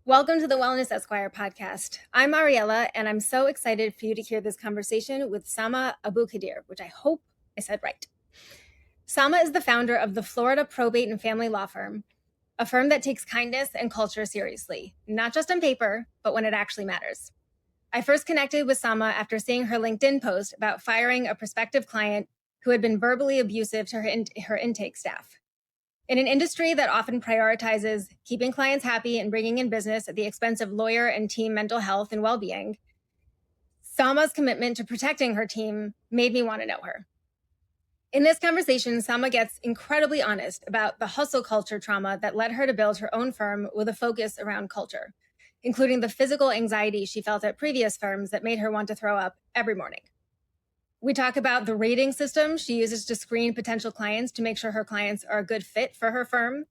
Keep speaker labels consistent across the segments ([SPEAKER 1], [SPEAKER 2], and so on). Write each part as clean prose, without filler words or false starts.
[SPEAKER 1] Welcome to the Wellness Esquire Podcast. I'm Ariella, and I'm so excited for you to hear this conversation with Samah Abukhodeir, which I hope I said right. Samah is the founder of the Florida Probate and Family Law Firm, a firm that takes kindness and culture seriously, not just on paper, but when it actually matters. I first connected with Samah after seeing her LinkedIn post about firing a prospective client who had been verbally abusive to her intake staff. In an industry that often prioritizes keeping clients happy and bringing in business at the expense of lawyer and team mental health and well-being, Samah's commitment to protecting her team made me want to know her. In this conversation, Samah gets incredibly honest about the hustle culture trauma that led her to build her own firm with a focus around culture, including the physical anxiety she felt at previous firms that made her want to throw up every morning. We talk about the rating system she uses to screen potential clients to make sure her clients are a good fit for her firm,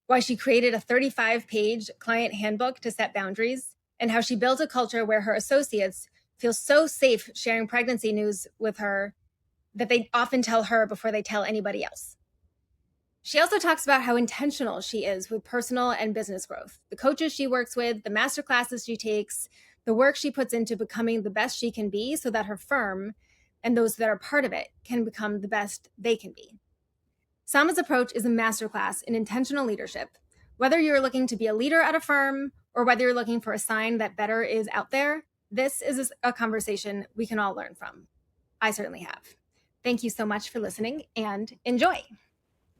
[SPEAKER 1] why she created a 35-page client handbook to set boundaries, and how she built a culture where her associates feel so safe sharing pregnancy news with her that they often tell her before they tell anybody else. She also talks about how intentional she is with personal and business growth, the coaches she works with, the masterclasses she takes, the work she puts into becoming the best she can be so that her firm and those that are part of it can become the best they can be. Samah's approach is a masterclass in intentional leadership. Whether you're looking to be a leader at a firm or whether you're looking for a sign that better is out there, this is a conversation we can all learn from. I certainly have. Thank you so much for listening and enjoy.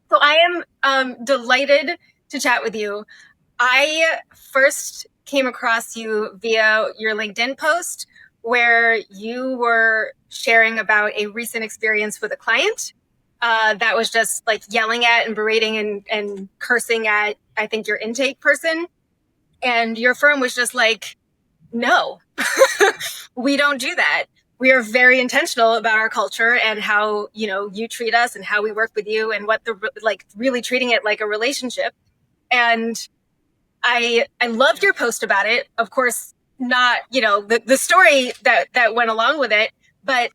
[SPEAKER 1] So I am delighted to chat with you. I first came across you via your LinkedIn post where you were sharing about a recent experience with a client that was just like yelling at and berating and cursing at, I think, your intake person. And your firm was just like, no, we don't do that. We are very intentional about our culture and how, you treat us and how we work with you and what really treating it like a relationship. And I loved your post about it. Of course, not, the story that went along with it, but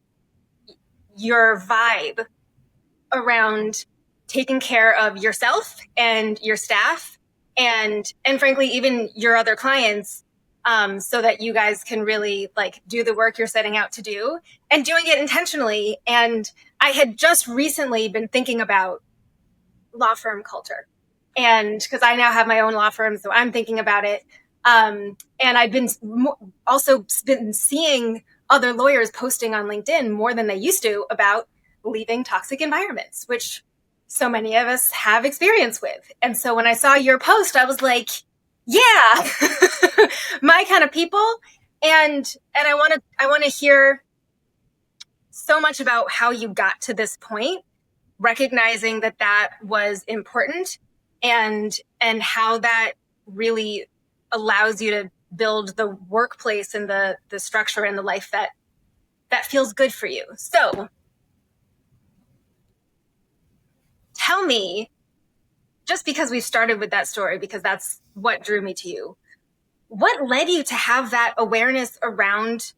[SPEAKER 1] your vibe around taking care of yourself and your staff and frankly, even your other clients, so that you guys can really do the work you're setting out to do and doing it intentionally. And I had just recently been thinking about law firm culture. And because I now have my own law firm, so I'm thinking about it. And I've been also been seeing other lawyers posting on LinkedIn more than they used to about leaving toxic environments, which so many of us have experience with. And so when I saw your post, I was like, yeah, my kind of people. And I want to hear so much about how you got to this point, recognizing that was important and how that really allows you to build the workplace and the structure and the life that feels good for you. So tell me, just because we started with that story, because that's what drew me to you, what led you to have that awareness around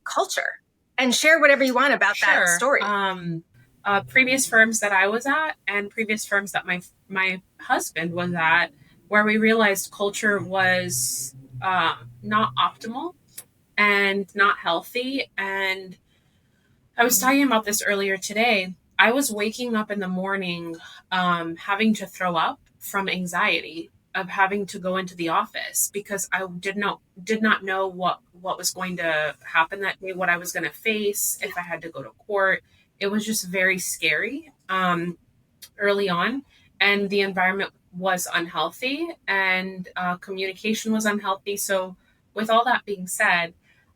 [SPEAKER 1] culture? And share whatever you want about that story.
[SPEAKER 2] Previous firms that I was at and previous firms that my husband was at, where we realized culture was not optimal and not healthy. And I was talking about this earlier today. I was waking up in the morning having to throw up from anxiety of having to go into the office because I did not know what was going to happen that day, what I was going to face, if I had to go to court. It was just very scary early on. And the environment was unhealthy and communication was unhealthy. So with all that being said,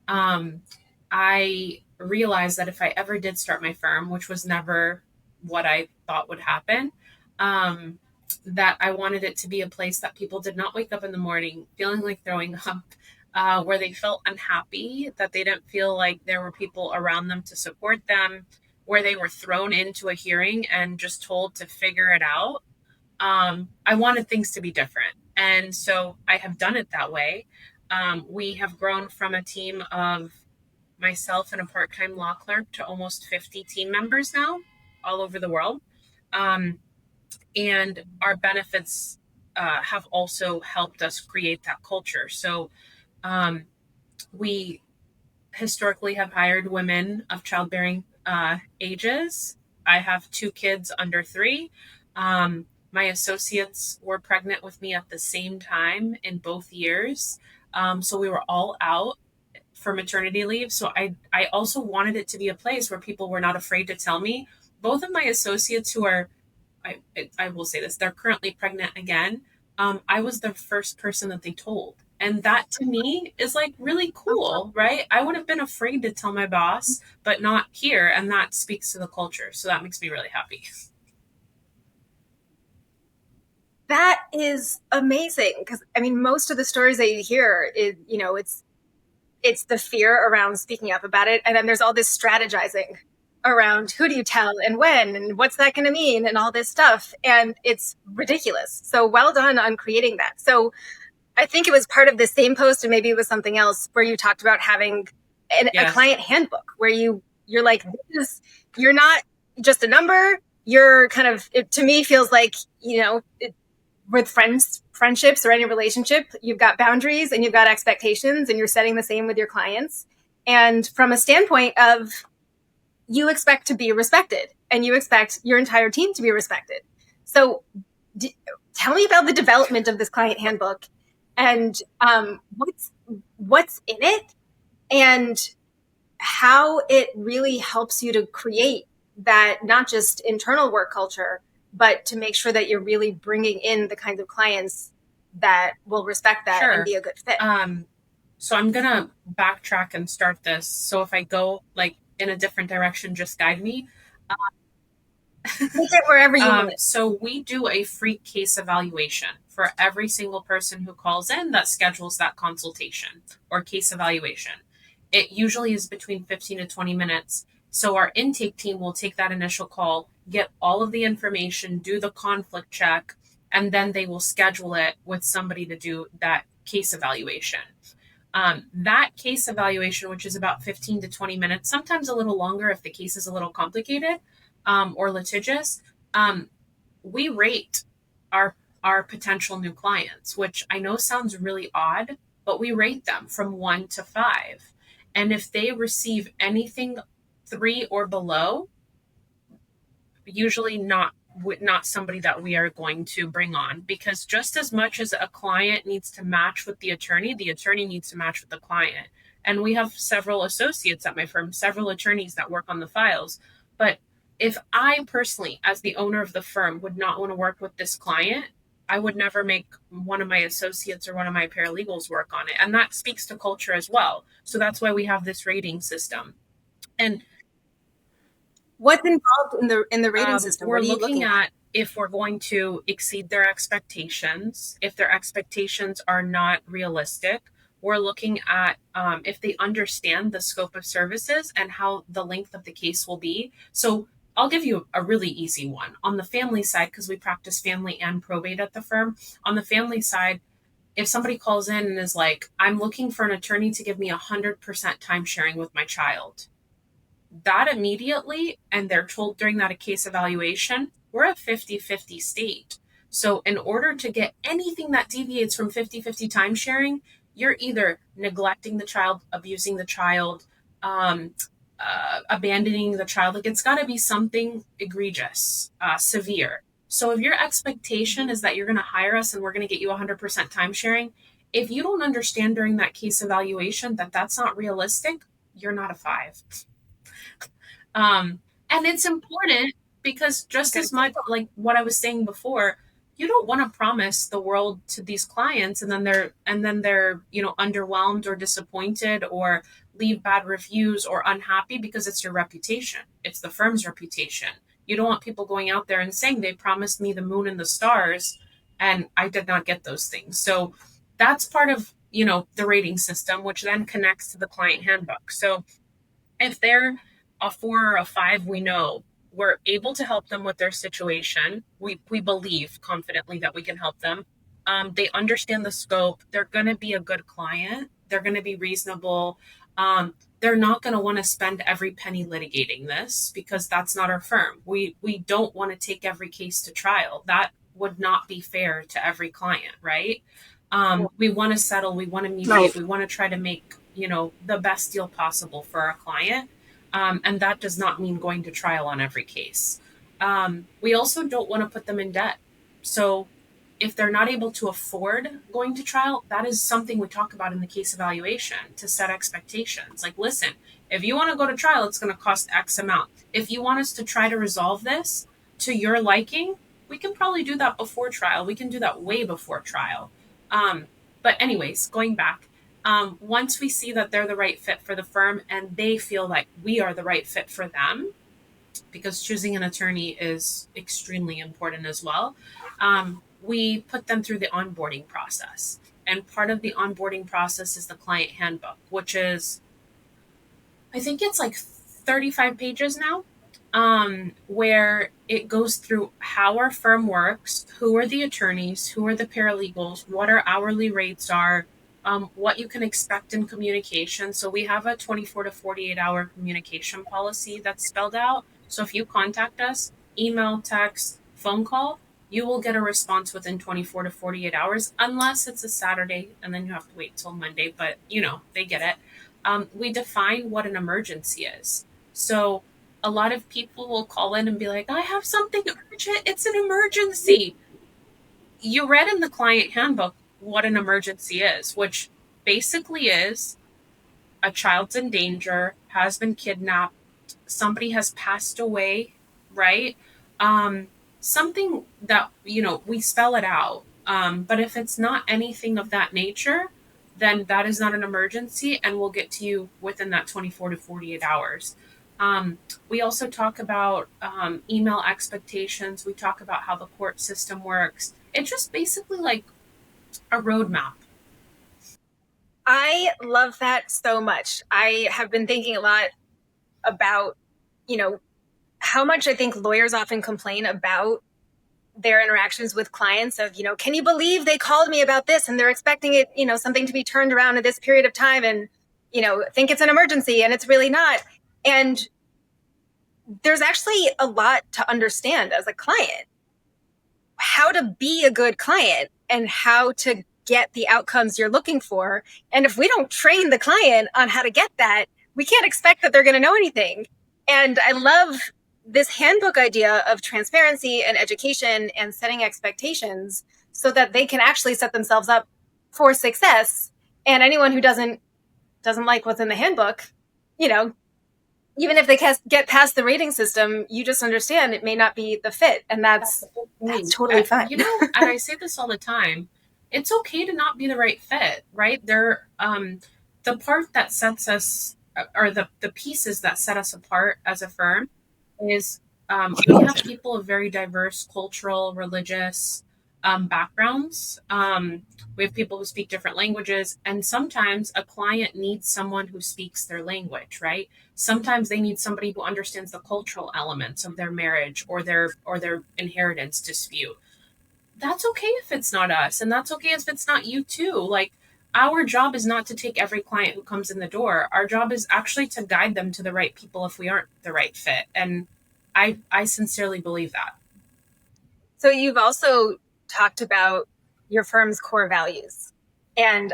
[SPEAKER 2] I realized that if I ever did start my firm, which was never what I thought would happen, that I wanted it to be a place that people did not wake up in the morning feeling like throwing up, where they felt unhappy, that they didn't feel like there were people around them to support them, where they were thrown into a hearing and just told to figure it out. I wanted things to be different. And so I have done it that way. We have grown from a team of myself and a part-time law clerk to almost 50 team members now all over the world. And our benefits have also helped us create that culture. So we historically have hired women of childbearing ages. I have 2 kids under 3. My associates were pregnant with me at the same time in both years. So we were all out for maternity leave. So I also wanted it to be a place where people were not afraid to tell me. Both of my associates who are, I will say this, they're currently pregnant again. I was the first person that they told. And that to me is like really cool, right? I would have been afraid to tell my boss, but not here. And that speaks to the culture. So that makes me really happy.
[SPEAKER 1] That is amazing, because I mean, most of the stories that you hear is, it's the fear around speaking up about it, and then there's all this strategizing around who do you tell and when and what's that going to mean and all this stuff, and it's ridiculous. So well done on creating that. So I think it was part of the same post, and maybe it was something else, where you talked about having a client handbook where you're like, you're not just a number. You're kind of, it to me feels like, with friendships or any relationship, you've got boundaries and you've got expectations, and you're setting the same with your clients. And from a standpoint of, you expect to be respected and you expect your entire team to be respected. So tell me about the development of this client handbook, and what's in it, and how it really helps you to create that, not just internal work culture, but to make sure that you're really bringing in the kinds of clients that will respect that and be a good fit.
[SPEAKER 2] So I'm going to backtrack and start this. So if I go like in a different direction, just guide me.
[SPEAKER 1] Take it wherever you want it.
[SPEAKER 2] So we do a free case evaluation for every single person who calls in that schedules that consultation or case evaluation. It usually is between 15 to 20 minutes. So our intake team will take that initial call, get all of the information, do the conflict check, and then they will schedule it with somebody to do that case evaluation. That case evaluation, which is about 15 to 20 minutes, sometimes a little longer if the case is a little complicated or litigious, we rate our potential new clients, which I know sounds really odd, but we rate them from 1 to 5. And if they receive anything 3 or below, usually not somebody that we are going to bring on, because just as much as a client needs to match with the attorney needs to match with the client. And we have several associates at my firm, several attorneys that work on the files. But if I personally, as the owner of the firm, would not want to work with this client, I would never make one of my associates or one of my paralegals work on it. And that speaks to culture as well. So that's why we have this rating system. And
[SPEAKER 1] what's involved in the rating system?
[SPEAKER 2] We're looking at if we're going to exceed their expectations, if their expectations are not realistic. We're looking at if they understand the scope of services and how the length of the case will be. So I'll give you a really easy one. On the family side, because we practice family and probate at the firm, on the family side, if somebody calls in and is like, I'm looking for an attorney to give me 100% time sharing with my child, that immediately, and they're told during that a case evaluation, we're a 50-50 state. So in order to get anything that deviates from 50-50 time sharing, you're either neglecting the child, abusing the child, abandoning the child. Like, it's got to be something egregious, severe. So if your expectation is that you're going to hire us and we're going to get you 100% time sharing, if you don't understand during that case evaluation that that's not realistic, you're not a 5. And it's important because just as much like what I was saying before, you don't want to promise the world to these clients and then they're underwhelmed or disappointed or leave bad reviews or unhappy, because it's your reputation. It's the firm's reputation. You don't want people going out there and saying they promised me the moon and the stars and I did not get those things. So that's part of, the rating system, which then connects to the client handbook. So if they're a 4 or a 5, we know we're able to help them with their situation. We believe confidently that we can help them. They understand the scope. They're going to be a good client. They're going to be reasonable. They're not going to want to spend every penny litigating this, because that's not our firm. We don't want to take every case to trial. That would not be fair to every client, right? We want to settle, we want to mediate, we want to try to make, the best deal possible for our client. And that does not mean going to trial on every case. We also don't want to put them in debt. So if they're not able to afford going to trial, that is something we talk about in the case evaluation to set expectations. Like, listen, if you want to go to trial, it's going to cost X amount. If you want us to try to resolve this to your liking, we can probably do that before trial. We can do that way before trial. But anyways, going back, once we see that they're the right fit for the firm and they feel like we are the right fit for them, because choosing an attorney is extremely important as well, we put them through the onboarding process. And part of the onboarding process is the client handbook, which is, I think it's like 35 pages now, where it goes through how our firm works, who are the attorneys, who are the paralegals, what our hourly rates are, what you can expect in communication. So we have a 24 to 48 hour communication policy that's spelled out. So if you contact us, email, text, phone call, you will get a response within 24 to 48 hours, unless it's a Saturday and then you have to wait till Monday. But, they get it. We define what an emergency is. So a lot of people will call in and be like, I have something urgent. It's an emergency. You read in the client handbook what an emergency is, which basically is a child's in danger, has been kidnapped, somebody has passed away, right? Something that, we spell it out. But if it's not anything of that nature, then that is not an emergency, and we'll get to you within that 24 to 48 hours. We also talk about email expectations. We talk about how the court system works. It's just basically like a roadmap.
[SPEAKER 1] I love that so much. I have been thinking a lot about, how much I think lawyers often complain about their interactions with clients of, can you believe they called me about this and they're expecting it, something to be turned around in this period of time and, think it's an emergency and it's really not. And there's actually a lot to understand as a client, how to be a good client and how to get the outcomes you're looking for. And if we don't train the client on how to get that, we can't expect that they're going to know anything. And I love this handbook idea of transparency and education and setting expectations so that they can actually set themselves up for success. And anyone who doesn't like what's in the handbook, even if they get past the rating system, you just understand it may not be the fit. And that's totally fine.
[SPEAKER 2] And I say this all the time. It's okay to not be the right fit, right? The part that sets us, or the pieces that set us apart as a firm is we have people of very diverse cultural, religious backgrounds. We have people who speak different languages, and sometimes a client needs someone who speaks their language, right? Sometimes they need somebody who understands the cultural elements of their marriage or their inheritance dispute. That's okay if it's not us, and that's okay if it's not you too. Like, our job is not to take every client who comes in the door. Our job is actually to guide them to the right people if we aren't the right fit. And I sincerely believe that.
[SPEAKER 1] So you've also talked about your firm's core values and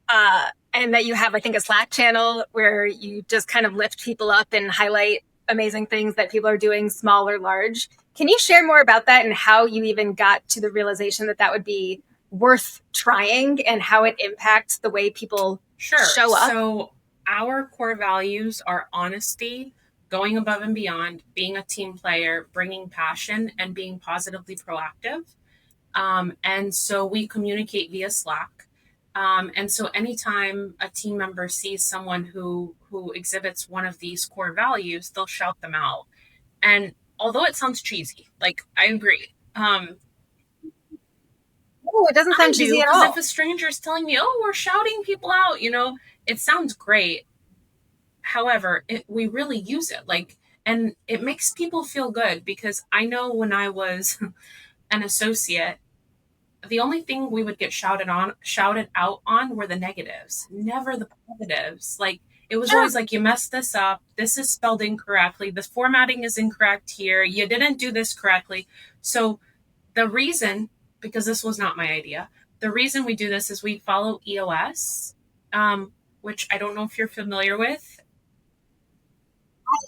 [SPEAKER 1] that you have, I think, a Slack channel where you just kind of lift people up and highlight amazing things that people are doing, small or large. Can you share more about that and how you even got to the realization that would be worth trying and how it impacts the way people show up?
[SPEAKER 2] So our core values are honesty, going above and beyond, being a team player, bringing passion, and being positively proactive. And so we communicate via Slack. And so anytime a team member sees someone who exhibits one of these core values, they'll shout them out. And although it sounds cheesy, like, I agree.
[SPEAKER 1] No, it doesn't sound cheesy at all.
[SPEAKER 2] Because if a stranger is telling me, oh, we're shouting people out, it sounds great. However, we really use it, and it makes people feel good, because I know when I was an associate, the only thing we would get shouted out on were the negatives, never the positives. Like, it was always like, you messed this up. This is spelled incorrectly. This formatting is incorrect here. You didn't do this correctly. So the reason because this was not my idea. The reason we do this is we follow EOS, which I don't know if you're familiar with.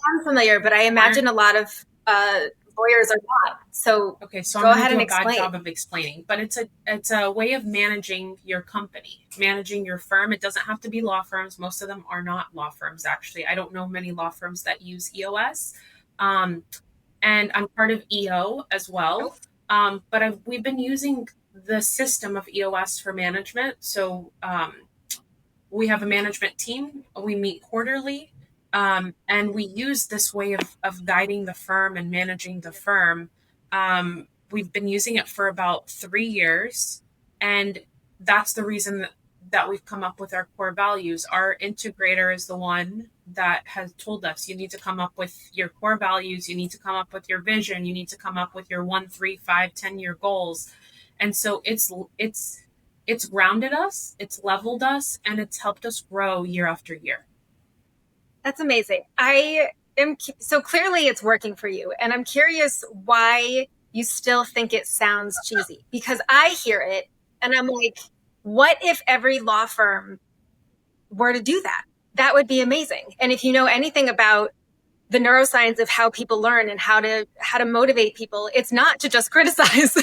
[SPEAKER 1] I'm familiar, but I imagine a lot of lawyers are not. So
[SPEAKER 2] Okay, so I'm
[SPEAKER 1] go
[SPEAKER 2] going to
[SPEAKER 1] ahead
[SPEAKER 2] do
[SPEAKER 1] and
[SPEAKER 2] a bad
[SPEAKER 1] explain.
[SPEAKER 2] job of explaining, but it's a way of managing your company, managing your firm. It doesn't have to be law firms. Most of them are not law firms, actually. I don't know many law firms that use EOS. Um, and I'm part of EO as well. But we've been using the system of EOS for management. So we have a management team. We meet quarterly, and we use this way of guiding the firm and managing the firm. We've been using it for about 3 years, and that's the reason that we've come up with our core values. Our integrator is the one that has told us you need to come up with your core values, you need to come up with your vision, you need to come up with your 1, 3, 5, 10 year goals. And so it's grounded us, it's leveled us, and it's helped us grow year after year.
[SPEAKER 1] That's amazing. So clearly it's working for you. And I'm curious why you still think it sounds cheesy, because I hear it and I'm like, what if every law firm were to do that? That would be amazing. And if you know anything about the neuroscience of how people learn and how to motivate people, it's not to just criticize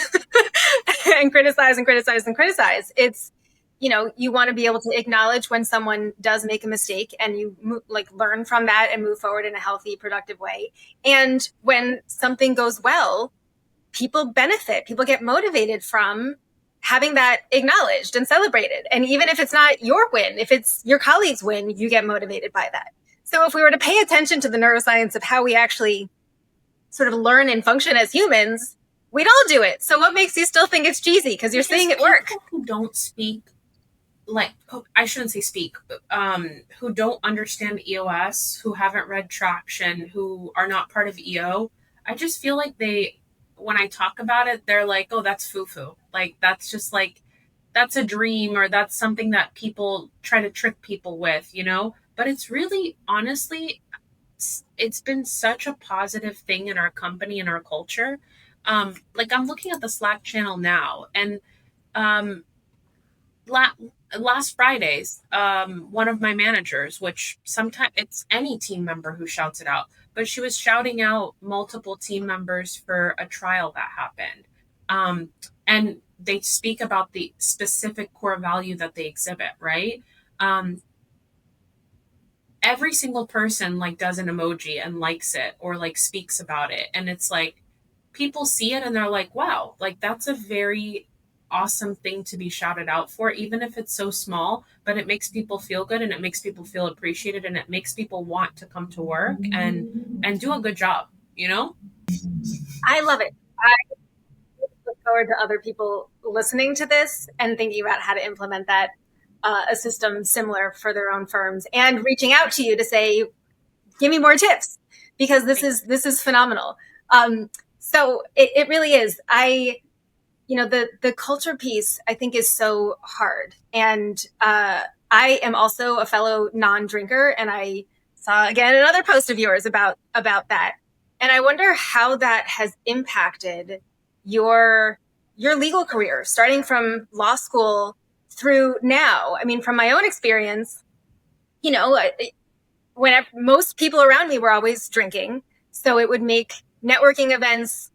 [SPEAKER 1] and criticize and criticize and criticize. It's, you want to be able to acknowledge when someone does make a mistake and you learn from that and move forward in a healthy, productive way. And when something goes well, people benefit, people get motivated from having that acknowledged and celebrated. And even if it's not your win, if it's your colleague's win, you get motivated by that. So if we were to pay attention to the neuroscience of how we actually sort of learn and function as humans, we'd all do it. So what makes you still think it's cheesy? Because you're seeing it work.
[SPEAKER 2] People who don't speak, I shouldn't say speak, who don't understand EOS, who haven't read Traction, who are not part of EO, I just feel like when I talk about it, they're like, oh, that's foo-foo. Like, that's just that's a dream, or that's something that people try to trick people with, But it's really, honestly, it's been such a positive thing in our company and our culture. I'm looking at the Slack channel now, and last Fridays, one of my managers, which sometimes it's any team member who shouts it out, but she was shouting out multiple team members for a trial that happened. And they speak about the specific core value that they exhibit, right? Every single person does an emoji and likes it, or speaks about it. And it's people see it and they're like, wow, that's a very awesome thing to be shouted out for, even if it's so small, but it makes people feel good and it makes people feel appreciated and it makes people want to come to work and do a good job,
[SPEAKER 1] I love it. I look forward to other people listening to this and thinking about how to implement that, a system similar for their own firms, and reaching out to you to say, give me more tips, because this is phenomenal. So it really is. The culture piece, I think, is so hard. And I am also a fellow non-drinker, and I saw again another post of yours about that. And I wonder how that has impacted your legal career, starting from law school through now. I mean, from my own experience, whenever most people around me were always drinking, so it would make networking events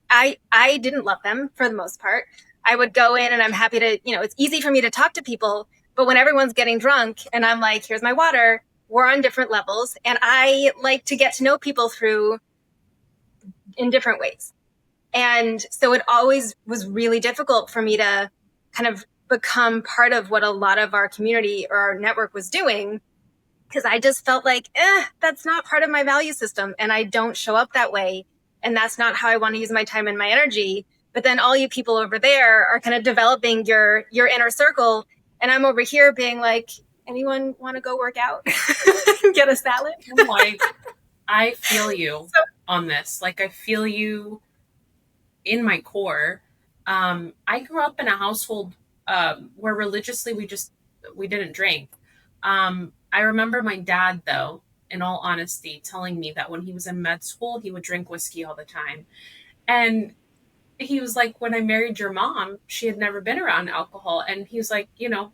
[SPEAKER 1] I didn't love them for the most part. I would go in and I'm happy to, it's easy for me to talk to people, but when everyone's getting drunk and I'm like, here's my water, we're on different levels. And I like to get to know people in different ways. And so it always was really difficult for me to kind of become part of what a lot of our community or our network was doing, because I just felt like, that's not part of my value system. And I don't show up that way. And that's not how I want to use my time and my energy. But then all you people over there are kind of developing your inner circle. And I'm over here being like, anyone want to go work out? Get a salad?
[SPEAKER 2] I feel you on this. I feel you in my core. I grew up in a household where religiously we didn't drink. I remember my dad, though, in all honesty, telling me that when he was in med school, he would drink whiskey all the time. And he was like, when I married your mom, she had never been around alcohol. And he was like,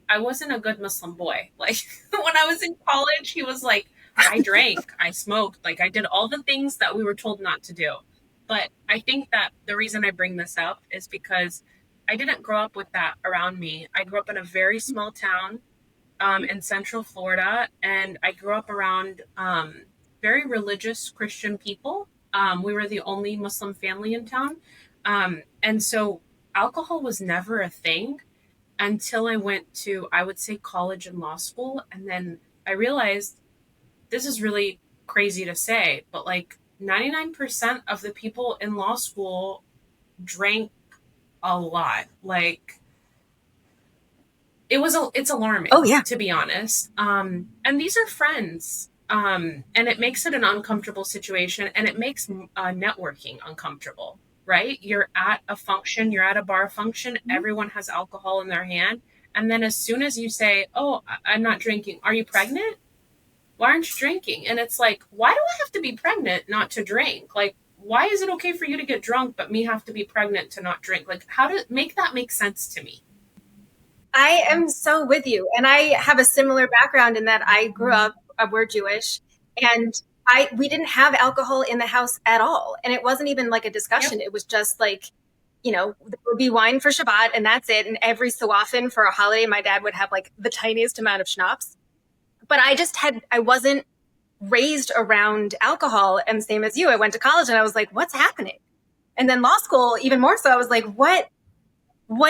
[SPEAKER 2] I wasn't a good Muslim boy. Like when I was in college, he was like, I drank, I smoked, like I did all the things that we were told not to do. But I think that the reason I bring this up is because I didn't grow up with that around me. I grew up in a very small town in Central Florida, and I grew up around very religious Christian people. We were the only Muslim family in town. And so alcohol was never a thing until I went to, I would say, college and law school. And then I realized this is really crazy to say, but like 99% of the people in law school drank a lot. Like it's alarming.
[SPEAKER 1] Oh, yeah.
[SPEAKER 2] To be honest. And these are friends. And it makes it an uncomfortable situation, and it makes networking uncomfortable, right? You're at a function, you're at a bar function, everyone has alcohol in their hand. And then as soon as you say, oh, I'm not drinking, are you pregnant? Why aren't you drinking? And it's like, why do I have to be pregnant not to drink? Like, why is it okay for you to get drunk, but me have to be pregnant to not drink? Like, how to make that make sense to me?
[SPEAKER 1] I am so with you. And I have a similar background in that I grew up, we're Jewish, and we didn't have alcohol in the house at all. And it wasn't even like a discussion.
[SPEAKER 2] Yep.
[SPEAKER 1] It was just like, there would be wine for Shabbat and that's it. And every so often for a holiday, my dad would have like the tiniest amount of schnapps. But I wasn't raised around alcohol. And same as you, I went to college and I was like, what's happening? And then law school, even more so, I was like, what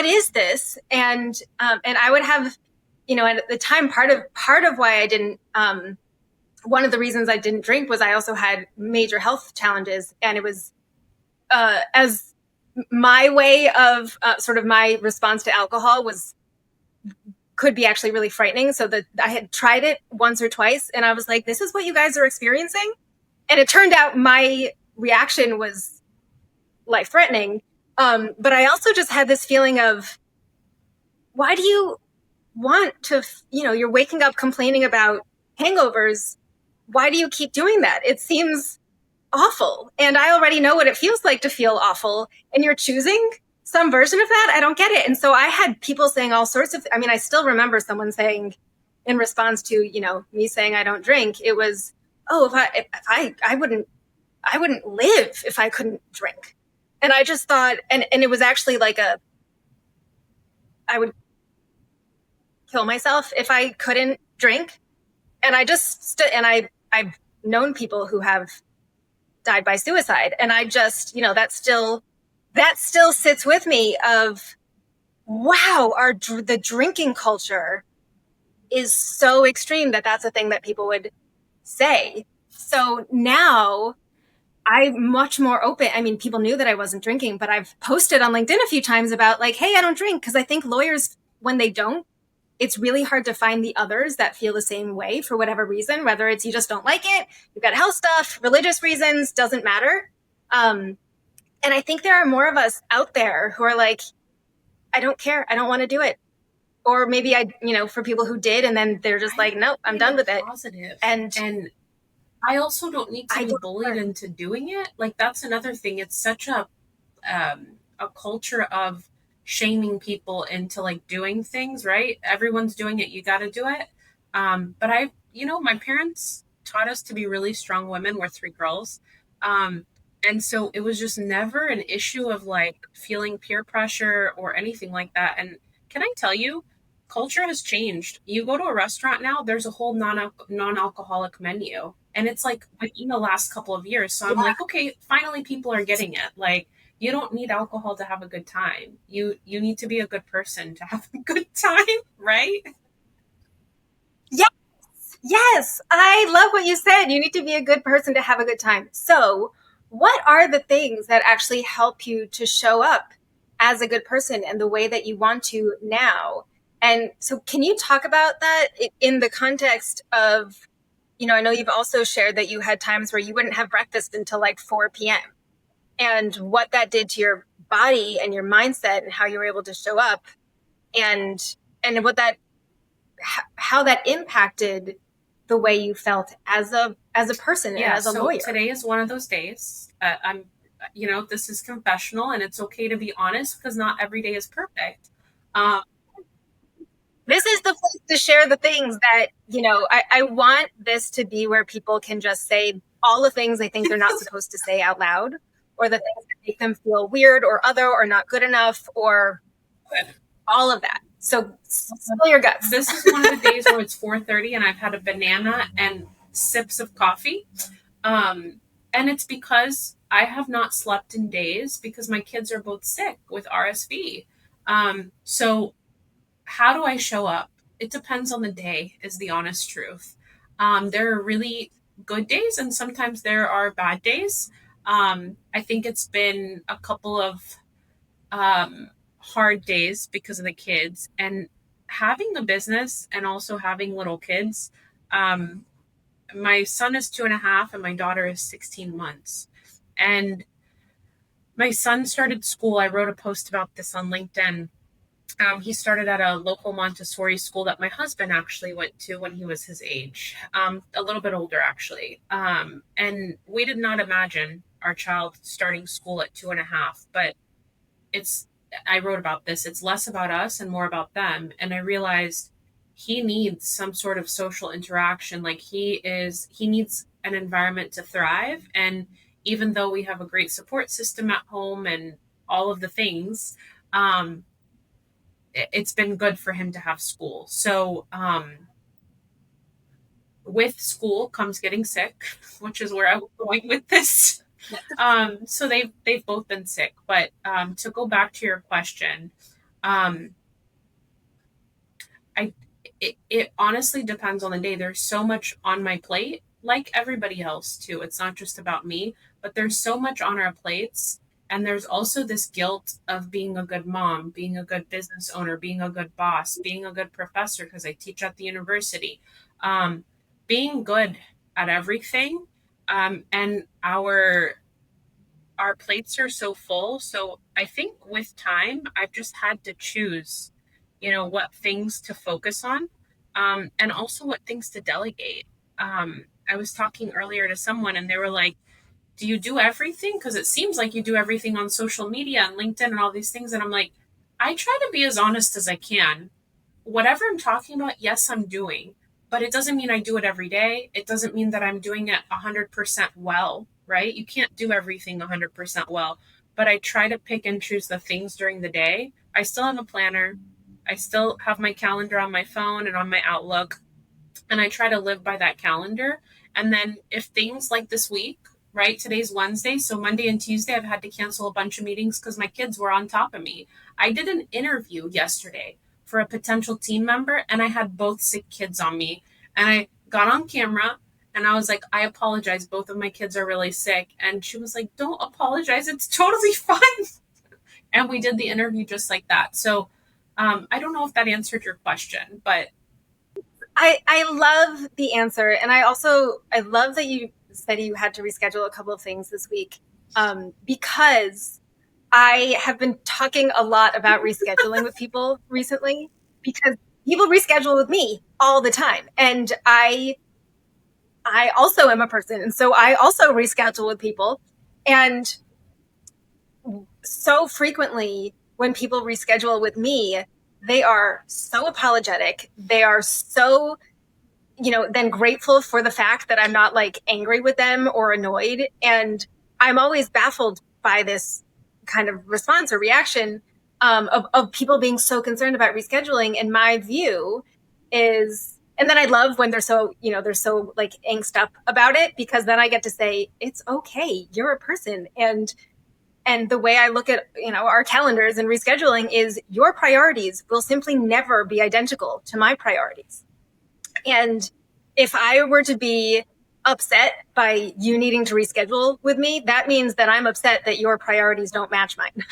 [SPEAKER 1] is this? And I would have, and at the time, part of why I didn't, one of the reasons I didn't drink was I also had major health challenges, and it was, as my way of, sort of my response to alcohol could be actually really frightening. So that I had tried it once or twice and I was like, this is what you guys are experiencing. And it turned out my reaction was life threatening. But I also just had this feeling of, why do you want to, you're waking up complaining about hangovers. Why do you keep doing that? It seems awful. And I already know what it feels like to feel awful. And you're choosing some version of that. I don't get it. And so I had people saying all sorts of, I still remember someone saying in response to, me saying I don't drink, it was, oh, I wouldn't live if I couldn't drink. And I just thought, and it was actually like I would kill myself if I couldn't drink. And I just, I've known people who have died by suicide. And I just, that still sits with me of, wow, the drinking culture is so extreme that's a thing that people would say. So now I'm much more open. People knew that I wasn't drinking, but I've posted on LinkedIn a few times about like, hey, I don't drink. Because I think lawyers, when they don't, it's really hard to find the others that feel the same way for whatever reason, whether it's you just don't like it, you've got health stuff, religious reasons, doesn't matter. And I think there are more of us out there who are like, I don't care. I don't want to do it. Or maybe for people who did, and then they're just like, nope, I'm done with it.
[SPEAKER 2] Positive.
[SPEAKER 1] And
[SPEAKER 2] I also don't need to be bullied into doing it. Like that's another thing. It's such a culture of shaming people into like doing things, right? Everyone's doing it, you got to do it. But my parents taught us to be really strong women. We're three girls. And so it was just never an issue of like feeling peer pressure or anything like that. And can I tell you, culture has changed. You go to a restaurant now, there's a whole non-alcoholic menu. And it's like in the last couple of years. So I'm like, okay, finally people are getting it. Like you don't need alcohol to have a good time. You need to be a good person to have a good time, right?
[SPEAKER 1] Yes, I love what you said. You need to be a good person to have a good time. So, what are the things that actually help you to show up as a good person and the way that you want to now? And so, can you talk about that in the context of, I know you've also shared that you had times where you wouldn't have breakfast until like 4 p.m. and what that did to your body and your mindset and how you were able to show up and how that impacted the way you felt as a person and as a lawyer.
[SPEAKER 2] Today is one of those days. I'm this is confessional, and it's okay to be honest because not every day is perfect. Um,
[SPEAKER 1] This is the place to share the things that, I want this to be where people can just say all the things they think they're not supposed to say out loud, or the things that make them feel weird or other or not good enough, or all of that. So spill your guts.
[SPEAKER 2] This is one of the days where it's 4:30 and I've had a banana and sips of coffee. And it's because I have not slept in days because my kids are both sick with RSV. So how do I show up? It depends on the day, is the honest truth. There are really good days and sometimes there are bad days. I think it's been a couple of hard days because of the kids and having the business and also having little kids. My son is 2.5 and my daughter is 16 months. And my son started school. I wrote a post about this on LinkedIn. He started at a local Montessori school that my husband actually went to when he was his age, a little bit older, actually. And we did not imagine our child starting school at 2.5, but I wrote about this. It's less about us and more about them. And I realized he needs some sort of social interaction. Like he needs an environment to thrive. And even though we have a great support system at home and all of the things, it's been good for him to have school. So, with school comes getting sick, which is where I was going with this. So they've both been sick, but to go back to your question, it honestly depends on the day. There's so much on my plate, like everybody else too. It's not just about me, but there's so much on our plates. And there's also this guilt of being a good mom, being a good business owner, being a good boss, being a good professor, because I teach at the university, being good at everything. And our plates are so full. So I think with time, I've just had to choose, what things to focus on, and also what things to delegate. I was talking earlier to someone and they were like, do you do everything? Because it seems like you do everything on social media and LinkedIn and all these things. And I'm like, I try to be as honest as I can. Whatever I'm talking about, yes, I'm doing, but it doesn't mean I do it every day. It doesn't mean that I'm doing it 100% well, right? You can't do everything 100% well, but I try to pick and choose the things during the day. I still have a planner. I still have my calendar on my phone and on my Outlook, and I try to live by that calendar. And then if things like this week, right? Today's Wednesday. So Monday and Tuesday, I've had to cancel a bunch of meetings because my kids were on top of me. I did an interview yesterday for a potential team member and I had both sick kids on me. And I got on camera and I was like, I apologize. Both of my kids are really sick. And she was like, don't apologize. It's totally fine. And we did the interview just like that. So I don't know if that answered your question, but
[SPEAKER 1] I love the answer. And I love that you said you had to reschedule a couple of things this week, because I have been talking a lot about rescheduling with people recently because people reschedule with me all the time. And I also am a person. And so I also reschedule with people. And so frequently when people reschedule with me, they are so apologetic. They are so, then grateful for the fact that I'm not like angry with them or annoyed. And I'm always baffled by this kind of response or reaction of people being so concerned about rescheduling. And my view is, and then I love when they're so like angst up about it, because then I get to say, it's okay. You're a person. And the way I look at, our calendars and rescheduling is your priorities will simply never be identical to my priorities. And if I were to be upset by you needing to reschedule with me, that means that I'm upset that your priorities don't match mine.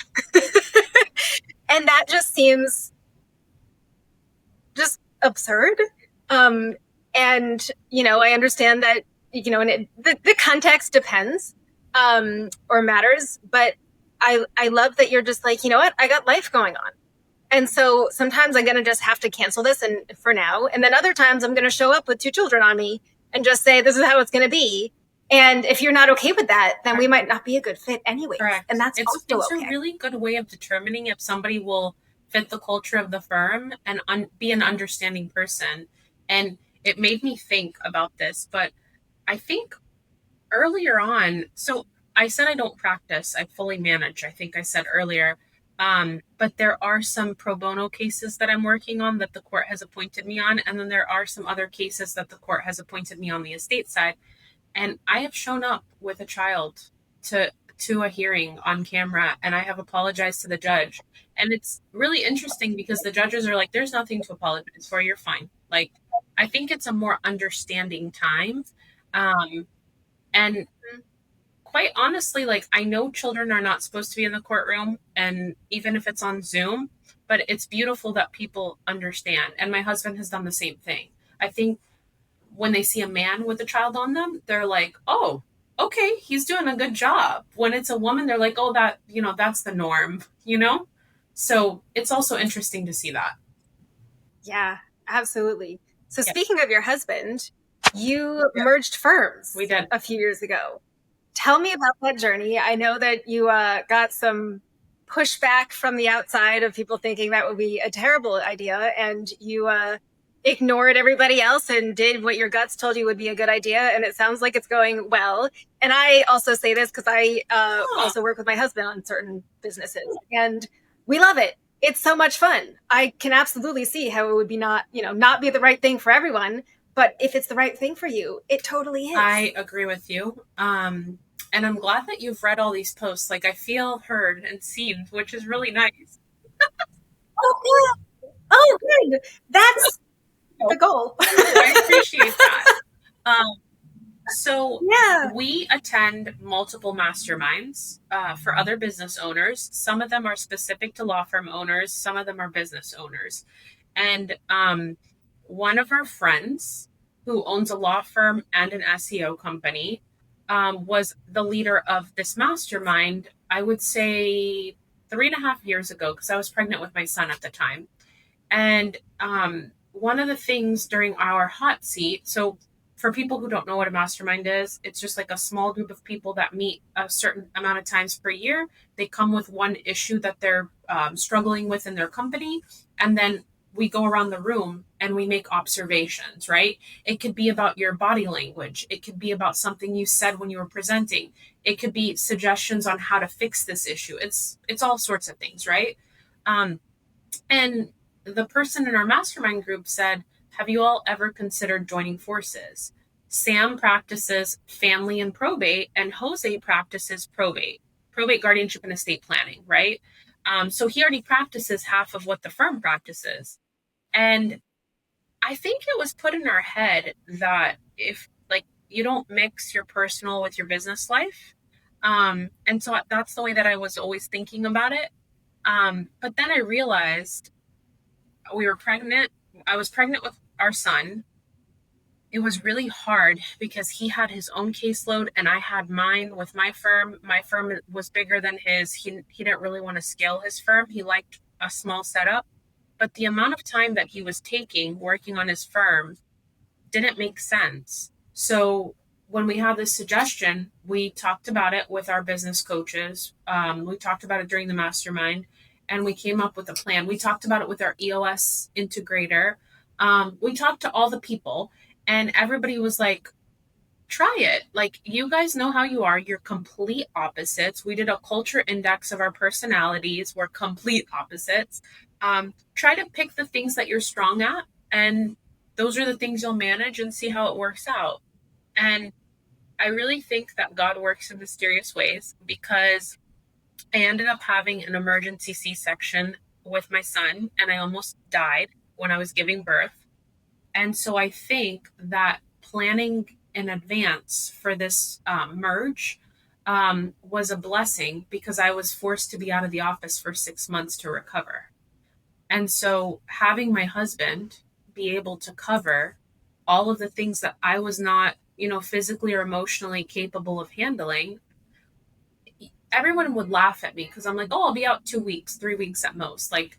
[SPEAKER 1] And that just seems just absurd. And, I understand that, and the context depends, or matters, but I love that you're just like, you know what, I got life going on. And so sometimes I'm going to just have to cancel this and for now. And then other times I'm going to show up with 2 children on me and just say, this is how it's going to be. And if you're not okay with that, then we might not be a good fit anyways.
[SPEAKER 2] Correct.
[SPEAKER 1] And that's
[SPEAKER 2] It's
[SPEAKER 1] also okay.
[SPEAKER 2] a really good way of determining if somebody will fit the culture of the firm and be an understanding person. And it made me think about this, but I think earlier on, so I said I don't practice, I fully manage, I think I said earlier. But there are some pro bono cases that I'm working on that the court has appointed me on. And then there are some other cases that the court has appointed me on the estate side. And I have shown up with a child to a hearing on camera, and I have apologized to the judge. And it's really interesting because the judges are like, there's nothing to apologize for, you're fine. Like, I think it's a more understanding time. And quite honestly, like, I know children are not supposed to be in the courtroom, and even if it's on Zoom, but it's beautiful that people understand. And my husband has done the same thing. I think when they see a man with a child on them, they're like, oh, okay, he's doing a good job. When it's a woman, they're like, oh, that, that's the norm, So it's also interesting to see that.
[SPEAKER 1] Yeah, absolutely. So
[SPEAKER 2] Yeah.
[SPEAKER 1] speaking of your husband, you merged firms.
[SPEAKER 2] We did.
[SPEAKER 1] A few years ago. Tell me about that journey. I know that you got some pushback from the outside of people thinking that would be a terrible idea, and you ignored everybody else and did what your guts told you would be a good idea, and it sounds like it's going well. And I also say this because I also work with my husband on certain businesses, and we love it. It's so much fun. I can absolutely see how it would be not be the right thing for everyone, but if it's the right thing for you, it totally is.
[SPEAKER 2] I agree with you. And I'm glad that you've read all these posts. Like, I feel heard and seen, which is really nice.
[SPEAKER 1] Oh, good. That's the goal.
[SPEAKER 2] I appreciate that. So
[SPEAKER 1] Yeah.
[SPEAKER 2] we attend multiple masterminds for other business owners. Some of them are specific to law firm owners. Some of them are business owners. And one of our friends who owns a law firm and an SEO company was the leader of this mastermind, I would say 3.5 years ago, because I was pregnant with my son at the time. And one of the things during our hot seat, so for people who don't know what a mastermind is, it's just like a small group of people that meet a certain amount of times per year. They come with one issue that they're struggling with in their company. And then we go around the room and we make observations, right? It could be about your body language. It could be about something you said when you were presenting. It could be suggestions on how to fix this issue. It's all sorts of things, right? And the person in our mastermind group said, have you all ever considered joining forces? Sam practices family and probate, and Jose practices probate guardianship and estate planning, right? So he already practices half of what the firm practices. And I think it was put in our head that if, like, you don't mix your personal with your business life. And so that's the way that I was always thinking about it. But then I realized we were pregnant. I was pregnant with our son. It was really hard because he had his own caseload and I had mine with my firm. My firm was bigger than his. He didn't really want to scale his firm. He liked a small setup. But the amount of time that he was taking working on his firm didn't make sense. So when we had this suggestion, we talked about it with our business coaches. We talked about it during the mastermind, and we came up with a plan. We talked about it with our EOS integrator. We talked to all the people, and everybody was like, try it. Like, you guys know how you are. You're complete opposites. We did a culture index of our personalities. We're complete opposites. Try to pick the things that you're strong at, and those are the things you'll manage, and see how it works out. And I really think that God works in mysterious ways, because I ended up having an emergency C-section with my son, and I almost died when I was giving birth. And so I think that planning in advance for this merge was a blessing, because I was forced to be out of the office for 6 months to recover. And so having my husband be able to cover all of the things that I was not, physically or emotionally capable of handling, everyone would laugh at me because I'm like, oh, I'll be out 2 weeks, 3 weeks at most. Like,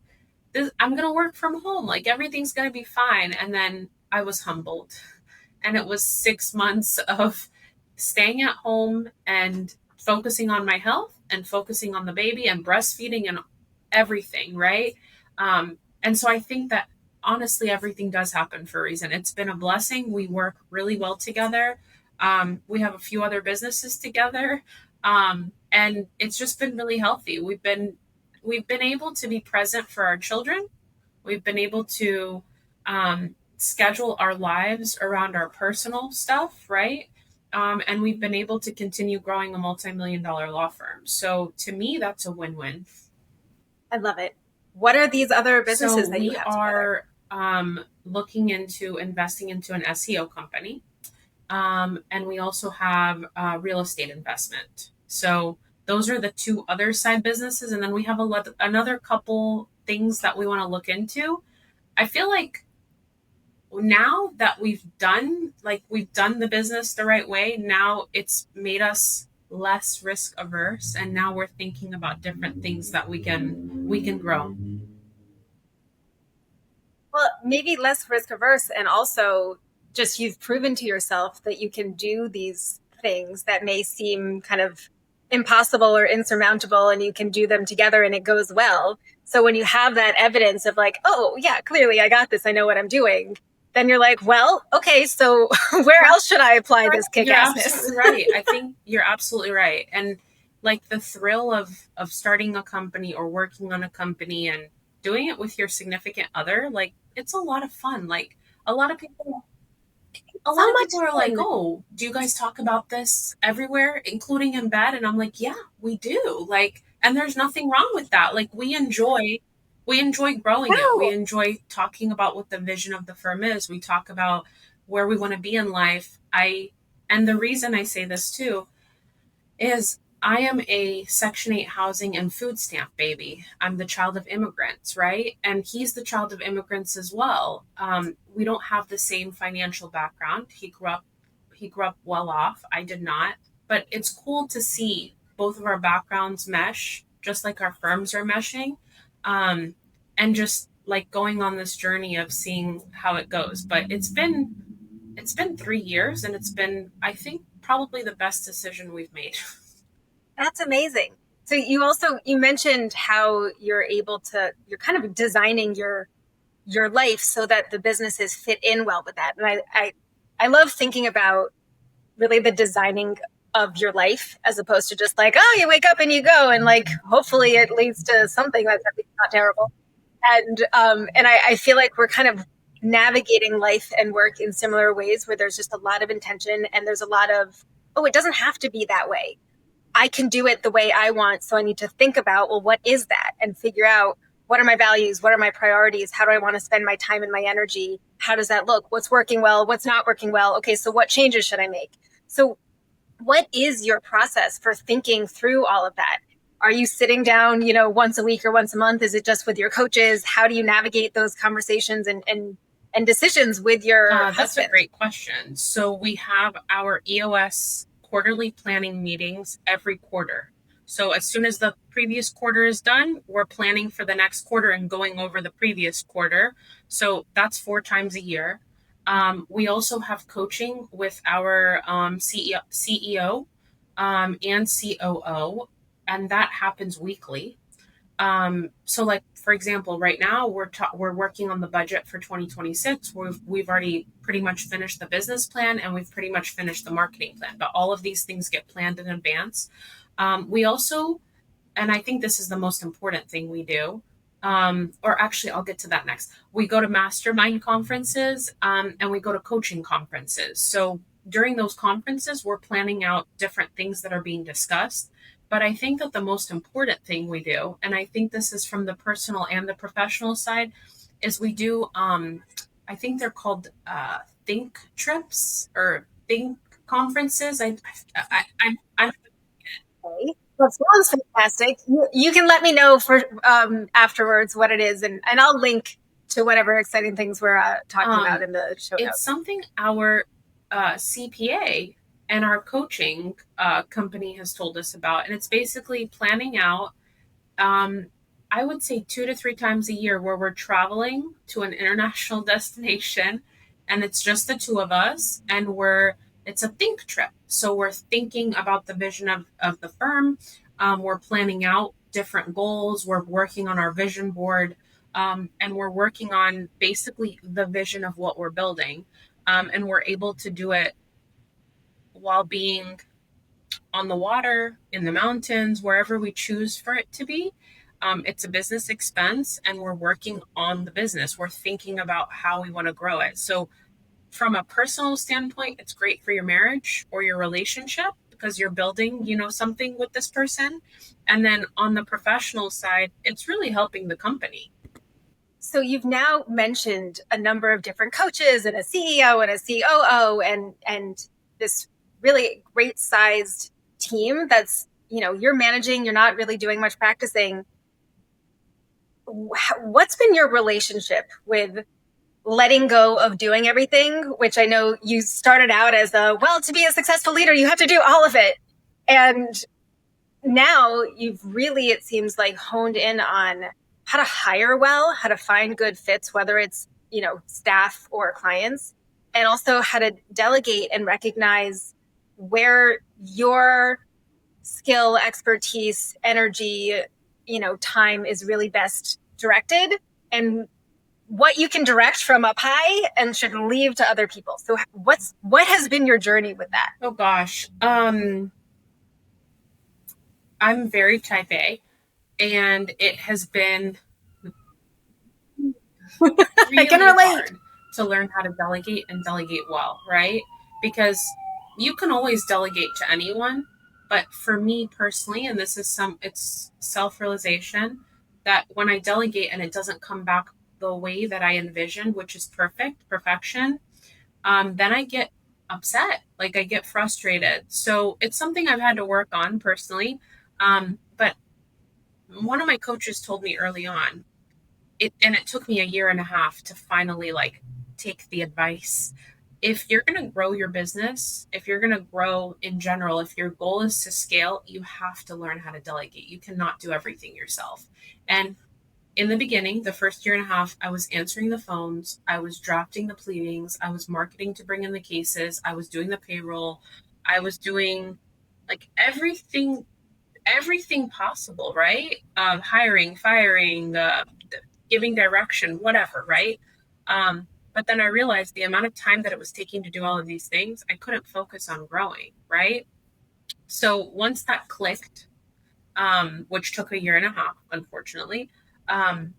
[SPEAKER 2] I'm going to work from home. Like, everything's going to be fine. And then I was humbled. And it was 6 months of staying at home and focusing on my health and focusing on the baby and breastfeeding and everything, right? And so I think that honestly, everything does happen for a reason. It's been a blessing. We work really well together. We have a few other businesses together, and it's just been really healthy. We've been able to be present for our children. We've been able to schedule our lives around our personal stuff, right? And we've been able to continue growing a multi-million-dollar law firm. So to me, that's a win-win.
[SPEAKER 1] I love it. What are these other
[SPEAKER 2] So
[SPEAKER 1] businesses that you
[SPEAKER 2] we
[SPEAKER 1] have together?
[SPEAKER 2] are looking into investing into an SEO company. And we also have real estate investment. So those are the two other side businesses. And then we have another couple things that we want to look into. I feel like now that we've done the business the right way, now it's made us less risk averse, and now we're thinking about different things that we can grow.
[SPEAKER 1] Well, maybe less risk averse, and also just you've proven to yourself that you can do these things that may seem kind of impossible or insurmountable, and you can do them together and it goes well. So when you have that evidence of like, oh, yeah, clearly I got this, I know what I'm doing, then you're like, well, okay, so where else should I apply this kick
[SPEAKER 2] You're
[SPEAKER 1] assness?
[SPEAKER 2] absolutely right. I think you're absolutely right. And like the thrill of starting a company or working on a company and doing it with your significant other, like it's a lot of fun. Like a lot of people a lot
[SPEAKER 1] So
[SPEAKER 2] of
[SPEAKER 1] much
[SPEAKER 2] people are like,
[SPEAKER 1] fun.
[SPEAKER 2] "Oh, do you guys talk about this everywhere, including in bed?" And I'm like, "Yeah, we do." Like, and there's nothing wrong with that. Like, we enjoy growing it. We
[SPEAKER 1] No,
[SPEAKER 2] enjoy talking about what the vision of the firm is. We talk about where we want to be in life. And the reason I say this too is I am a Section 8 housing and food stamp baby. I'm the child of immigrants, right? And he's the child of immigrants as well. We don't have the same financial background. He grew up well off. I did not. But it's cool to see both of our backgrounds mesh, just like our firms are meshing. Um, and just like going on this journey of seeing how it goes. But it's been 3 years, and it's been, I think, probably the best decision we've made.
[SPEAKER 1] that's amazing. So you mentioned how you're kind of designing your life so that the businesses fit in well with that. And I love thinking about really the designing of your life as opposed to just like, oh, you wake up and you go and like hopefully it leads to something that's not terrible. And I feel like we're kind of navigating life and work in similar ways where there's just a lot of intention and there's a lot of, oh, it doesn't have to be that way. I can do it the way I want. So I need to think about, well, what is that? And figure out what are my values? What are my priorities? How do I want to spend my time and my energy? How does that look? What's working well? What's not working well? Okay, so what changes should I make? So, what is your process for thinking through all of that? Are you sitting down, once a week or once a month? Is it just with your coaches? How do you navigate those conversations and decisions with your
[SPEAKER 2] That's a
[SPEAKER 1] husband?
[SPEAKER 2] great question. So we have our EOS quarterly planning meetings every quarter. So as soon as the previous quarter is done, we're planning for the next quarter and going over the previous quarter. So that's 4 times a year. We also have coaching with our CEO and COO, and that happens weekly. So like for example, right now we're working on the budget for 2026. We've already pretty much finished the business plan, and we've pretty much finished the marketing plan. But all of these things get planned in advance. We also, and I think this is the most important thing we do. Or actually, I'll get to that next. We go to mastermind conferences, and we go to coaching conferences. So during those conferences, we're planning out different things that are being discussed. But I think that the most important thing we do, and I think this is from the personal and the professional side, is we do, I think they're called think trips or think conferences. I'm
[SPEAKER 1] Okay. That sounds fantastic. You can let me know for afterwards what it is, and I'll link to whatever exciting things we're talking about
[SPEAKER 2] um,
[SPEAKER 1] in the show
[SPEAKER 2] it's
[SPEAKER 1] notes.
[SPEAKER 2] something our CPA and our coaching company has told us about. And it's basically planning out, um, I would say 2 to 3 times a year, where we're traveling to an international destination, and it's just the two of us, and we're it's a think trip. So we're thinking about the vision of the firm. We're planning out different goals. We're working on our vision board. And we're working on basically the vision of what we're building. And we're able to do it while being on the water, in the mountains, wherever we choose for it to be. It's a business expense, and we're working on the business. We're thinking about how we want to grow it. So, from a personal standpoint, it's great for your marriage or your relationship because you're building, something with this person. And then on the professional side, it's really helping the company.
[SPEAKER 1] So you've now mentioned a number of different coaches and a CEO and a COO and this really great sized team that's, you're managing, you're not really doing much practicing. What's been your relationship with letting go of doing everything, which I know you started out as to be a successful leader, you have to do all of it. And now you've really, it seems like, honed in on how to hire well, how to find good fits, whether it's, staff or clients, and also how to delegate and recognize where your skill, expertise, energy, time is really best directed, and what you can direct from up high and should leave to other people. So what has been your journey with that?
[SPEAKER 2] Oh gosh. I'm very type A, and it has been
[SPEAKER 1] I can
[SPEAKER 2] really
[SPEAKER 1] relate.
[SPEAKER 2] hard to learn how to delegate and delegate well, right? Because you can always delegate to anyone, but for me personally, and it's self-realization that when I delegate and it doesn't come back the way that I envisioned, which is perfection, then I get upset, like I get frustrated. So it's something I've had to work on personally. But one of my coaches told me early on, it took me a year and a half to finally like take the advice. If you're going to grow your business, if you're going to grow in general, if your goal is to scale, you have to learn how to delegate. You cannot do everything yourself. And in the beginning, the first year and a half, I was answering the phones, I was drafting the pleadings, I was marketing to bring in the cases, I was doing the payroll, I was doing like everything possible, right? Hiring, firing, giving direction, whatever, right? But then I realized the amount of time that it was taking to do all of these things, I couldn't focus on growing, right? So once that clicked, which took a year and a half, unfortunately, um,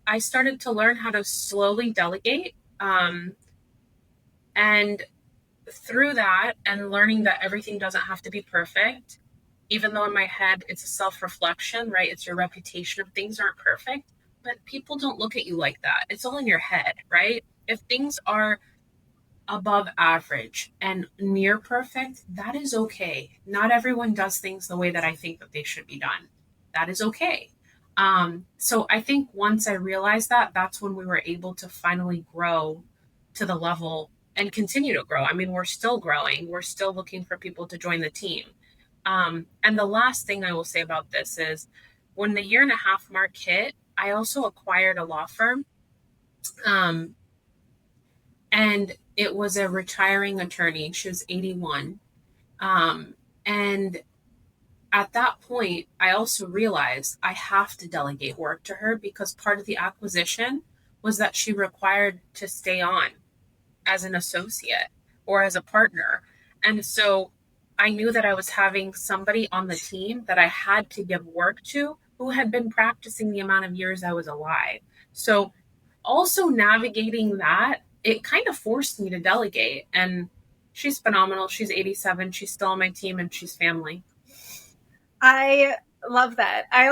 [SPEAKER 2] I started to learn how to slowly delegate. And through that, and learning that everything doesn't have to be perfect, even though in my head it's a self reflection, right? It's your reputation of things aren't perfect, but people don't look at you like that. It's all in your head, right? If things are above average and near perfect, that is okay. Not everyone does things the way that I think that they should be done. That is okay. So I think once I realized that, that's when we were able to finally grow to the level and continue to grow. I mean, we're still growing. We're still looking for people to join the team. And the last thing I will say about this is when the year and a half mark hit, I also acquired a law firm. Um, and it was a retiring attorney. She was 81. And at that point, I also realized I have to delegate work to her because part of the acquisition was that she required to stay on as an associate or as a partner. And so I knew that I was having somebody on the team that I had to give work to who had been practicing the amount of years I was alive. So also navigating that, it kind of forced me to delegate. And she's phenomenal. She's 87. She's still on my team and she's family.
[SPEAKER 1] I love that. I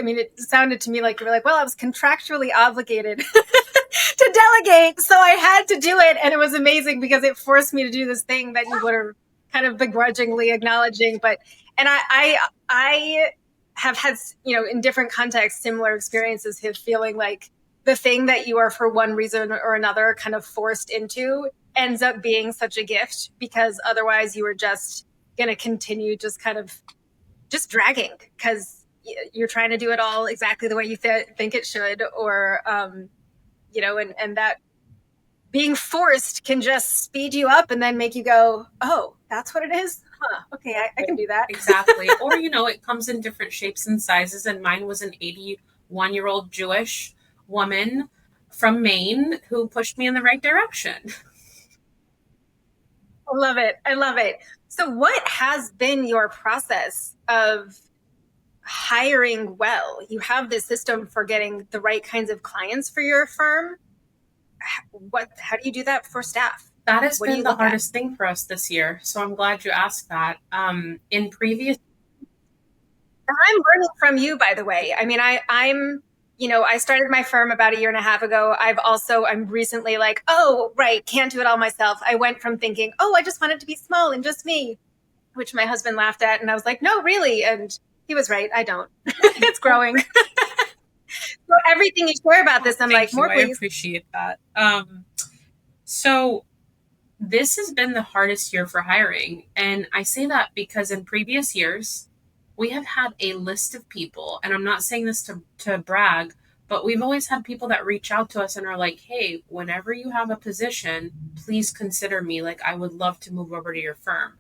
[SPEAKER 1] mean, it sounded to me like you were like, well, I was contractually obligated to delegate, so I had to do it. And it was amazing because it forced me to do this thing that you were kind of begrudgingly acknowledging. And I have had, in different contexts, similar experiences of feeling like the thing that you are for one reason or another kind of forced into ends up being such a gift because otherwise you were just going to continue just kind of just dragging because you're trying to do it all exactly the way you think it should, or and that being forced can just speed you up and then make you go, oh, that's what it is? Huh, okay, I can do that.
[SPEAKER 2] Exactly. Or, it comes in different shapes and sizes. And mine was an 81-year-old Jewish woman from Maine who pushed me in the right direction.
[SPEAKER 1] I love it. I love it. So what has been your process of hiring well? You have this system for getting the right kinds of clients for your firm. How do you do that for staff?
[SPEAKER 2] That has been the hardest thing for us this year. So I'm glad you asked that. In previous
[SPEAKER 1] I'm learning from you, by the way. I mean, I started my firm about a year and a half ago. I'm recently like, oh, right, can't do it all myself. I went from thinking, oh, I just want it to be small and just me, which my husband laughed at. And I was like, no, really. And he was right. I don't. It's growing. So everything you share about this, I'm like, more please.
[SPEAKER 2] I appreciate that. So this has been the hardest year for hiring. And I say that because in previous years, we have had a list of people, and I'm not saying this to brag, but we've always had people that reach out to us and are like, hey, whenever you have a position, please consider me. Like, I would love to move over to your firm,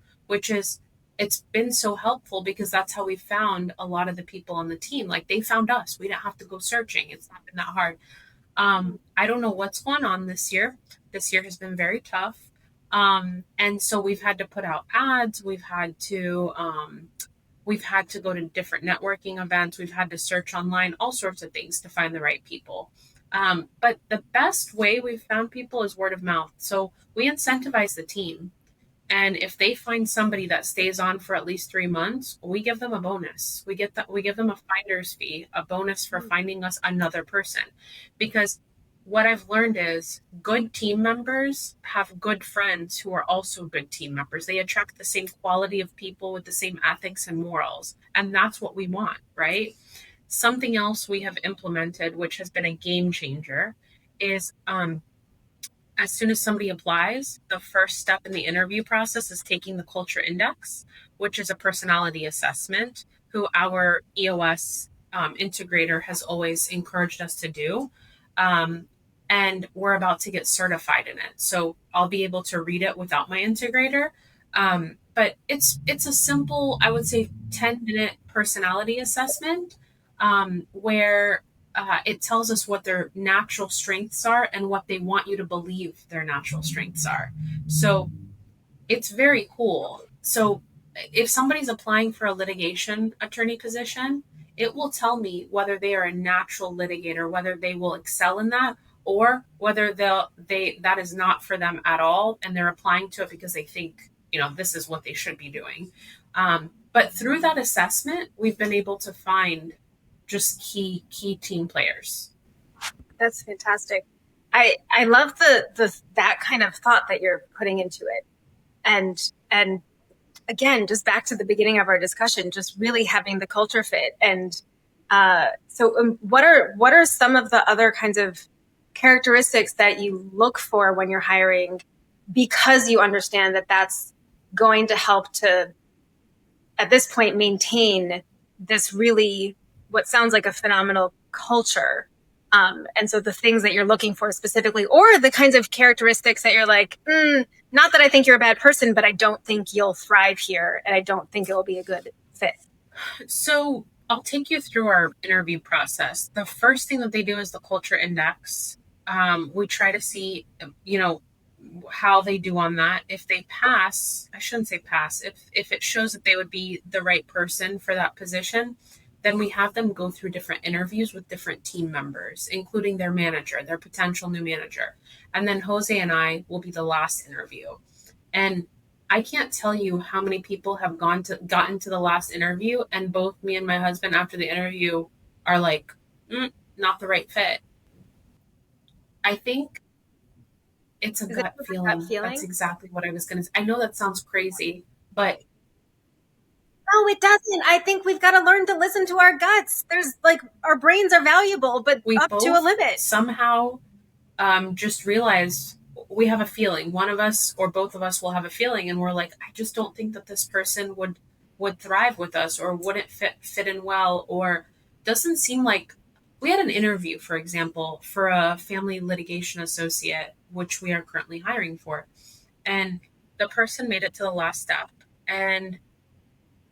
[SPEAKER 2] it's been so helpful because that's how we found a lot of the people on the team. Like, they found us. We didn't have to go searching. It's not been that hard. I don't know what's going on this year. This year has been very tough. And so we've had to put out ads. We've had to go to different networking events. We've had to search online, all sorts of things to find the right people. But the best way we've found people is word of mouth. So we incentivize the team. And if they find somebody that stays on for at least 3 months, we give them a bonus. We give them a finder's fee, a bonus for finding us another person. Because what I've learned is good team members have good friends who are also good team members. They attract the same quality of people with the same ethics and morals. And that's what we want, right? Something else we have implemented, which has been a game changer, is as soon as somebody applies, the first step in the interview process is taking the culture index, which is a personality assessment, who our EOS integrator has always encouraged us to do. And we're about to get certified in it. So I'll be able to read it without my integrator. But it's a simple, I would say, 10-minute personality assessment where it tells us what their natural strengths are and what they want you to believe their natural strengths are. So it's very cool. So if somebody's applying for a litigation attorney position, it will tell me whether they are a natural litigator, whether they will excel in that, or whether that is not for them at all, and they're applying to it because they think, this is what they should be doing. But through that assessment, we've been able to find just key team players.
[SPEAKER 1] That's fantastic. I love that kind of thought that you're putting into it. And again, just back to the beginning of our discussion, just really having the culture fit. And so what are some of the other kinds of characteristics that you look for when you're hiring, because you understand that that's going to help to, at this point, maintain this really, what sounds like a phenomenal culture. And so the things that you're looking for specifically, or the kinds of characteristics that you're like, not that I think you're a bad person, but I don't think you'll thrive here, and I don't think it'll be a good fit.
[SPEAKER 2] So I'll take you through our interview process. The first thing that they do is the culture index. We try to see, how they do on that. If they pass, I shouldn't say pass, if it shows that they would be the right person for that position, then we have them go through different interviews with different team members, including their manager, their potential new manager. And then Jose and I will be the last interview. And I can't tell you how many people have gotten to the last interview, and both me and my husband after the interview are like, not the right fit. I think it's a gut feeling. That's exactly what I was going to say. I know that sounds crazy, but
[SPEAKER 1] no, it doesn't. I think we've got to learn to listen to our guts. Our brains are valuable, but up to a limit.
[SPEAKER 2] Somehow just realized we have a feeling. One of us or both of us will have a feeling, and we're like, I just don't think that this person would thrive with us, or wouldn't fit in well, or doesn't seem like we had an interview, for example, for a family litigation associate, which we are currently hiring for. And the person made it to the last step. And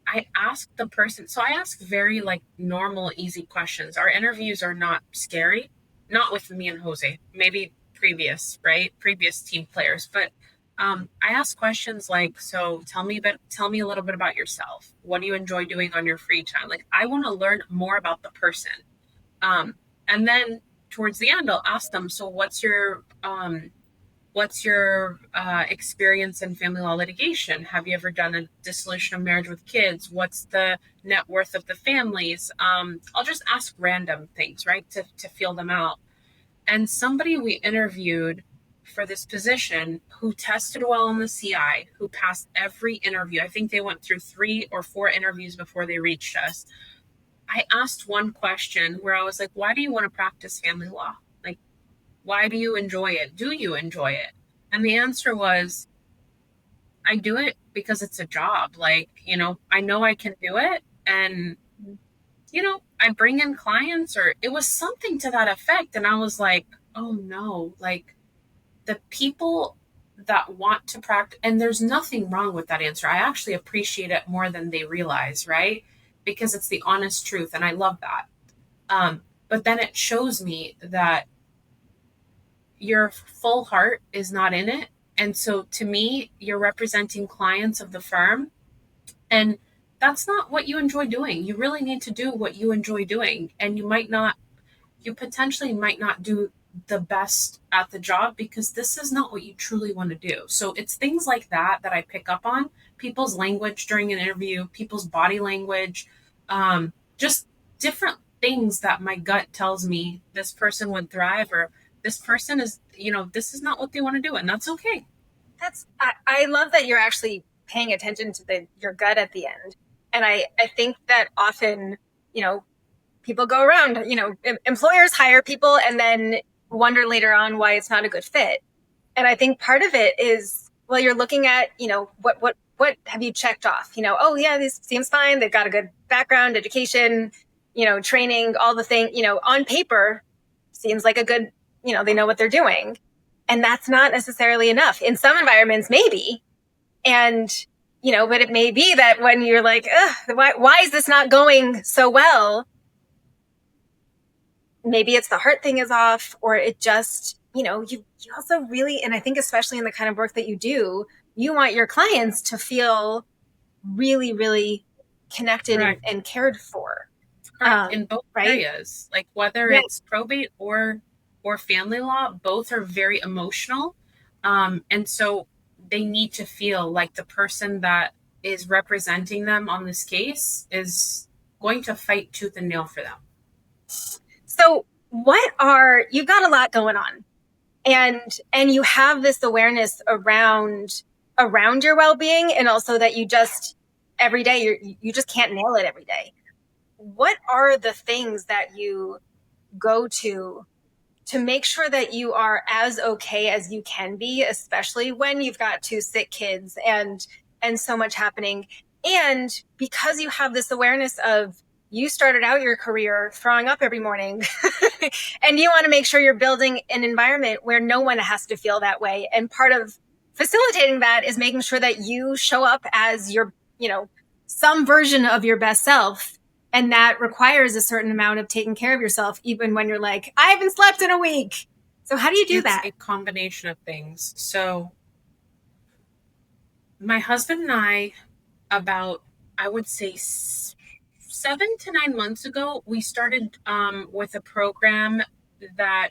[SPEAKER 2] I asked the person, so I ask very like normal, easy questions. Our interviews are not scary, not with me and Jose, maybe previous, right? Previous team players. But I ask questions like, so tell me a little bit about yourself. What do you enjoy doing on your free time? Like, I want to learn more about the person. And then towards the end, I'll ask them, so what's your experience in family law litigation? Have you ever done a dissolution of marriage with kids? What's the net worth of the families? I'll just ask random things, right, to feel them out. And somebody we interviewed for this position who tested well on the CI, who passed every interview, I think they went through 3 or 4 interviews before they reached us. I asked one question where I was like, why do you want to practice family law? Like, why do you enjoy it? Do you enjoy it? And the answer was, I do it because it's a job. Like, I know I can do it. And, I bring in clients, or it was something to that effect. And I was like, oh no, like the people that want to practice, and there's nothing wrong with that answer. I actually appreciate it more than they realize, right? Because it's the honest truth. And I love that. But then it shows me that your full heart is not in it. And so to me, you're representing clients of the firm. And that's not what you enjoy doing. You really need to do what you enjoy doing. And you potentially might not do the best at the job because this is not what you truly want to do. So it's things like that I pick up on: people's language during an interview, people's body language, just different things that my gut tells me this person would thrive, or this person is, this is not what they want to do. And that's okay.
[SPEAKER 1] I love that you're actually paying attention to your gut at the end. And I think that often, people go around, employers hire people and then wonder later on why it's not a good fit. And I think part of it is, well, you're looking at, what have you checked off? Oh yeah, this seems fine. They've got a good background, education, training, all the things, on paper seems like a good, they know what they're doing. And that's not necessarily enough. In some environments, maybe. And, but it may be that when you're like, why is this not going so well? Maybe it's the heart thing is off, or it just, you also really, and I think especially in the kind of work that you do, you want your clients to feel really, really connected and cared for.
[SPEAKER 2] In both areas, like whether it's probate or family law, both are very emotional. And so they need to feel like the person that is representing them on this case is going to fight tooth and nail for them.
[SPEAKER 1] So you've got a lot going on, and you have this awareness around your well-being, and also that you just, every day, you just can't nail it every day. What are the things that you go to make sure that you are as okay as you can be, especially when you've got 2 sick kids and so much happening? And because you have this awareness of, you started out your career throwing up every morning and you want to make sure you're building an environment where no one has to feel that way. And part of facilitating that is making sure that you show up as your, some version of your best self. And that requires a certain amount of taking care of yourself, even when you're like, I haven't slept in a week. So how do you do that?
[SPEAKER 2] It's a combination of things. So my husband and I, about, I would say 7 to 9 months ago, we started with a program that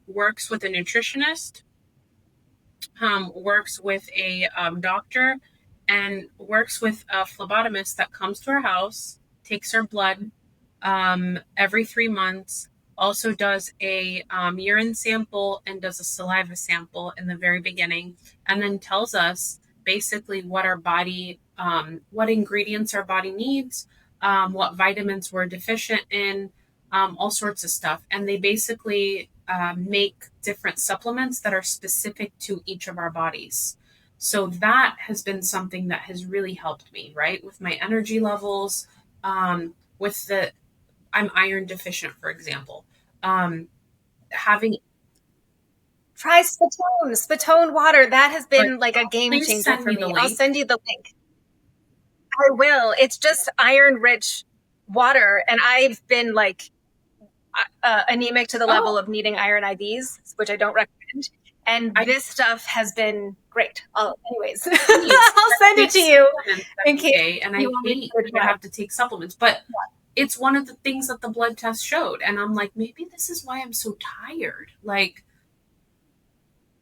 [SPEAKER 2] works with a nutritionist, works with a doctor, and works with a phlebotomist that comes to our house, takes our blood every 3 months, also does a urine sample and does a saliva sample in the very beginning, and then tells us basically what our body, what ingredients our body needs, what vitamins we're deficient in, all sorts of stuff. And they basically make different supplements that are specific to each of our bodies. So that has been something that has really helped me, right? With my energy levels, I I'm iron deficient, for example. Having
[SPEAKER 1] Try Spitone water. That has
[SPEAKER 2] Like,
[SPEAKER 1] been like a game
[SPEAKER 2] please
[SPEAKER 1] changer
[SPEAKER 2] send
[SPEAKER 1] for
[SPEAKER 2] me the
[SPEAKER 1] me. I'll
[SPEAKER 2] link.
[SPEAKER 1] send you the link. I will. It's just iron rich water. And I've been like anemic to the level of needing iron IVs, which I don't recommend. And this stuff has been great. Anyways, I'll send it to you in case
[SPEAKER 2] and I
[SPEAKER 1] you want me
[SPEAKER 2] hate
[SPEAKER 1] to
[SPEAKER 2] that I
[SPEAKER 1] try.
[SPEAKER 2] have to take supplements, but it's one of the things that the blood test showed. And I'm like, maybe this is why I'm so tired. Like,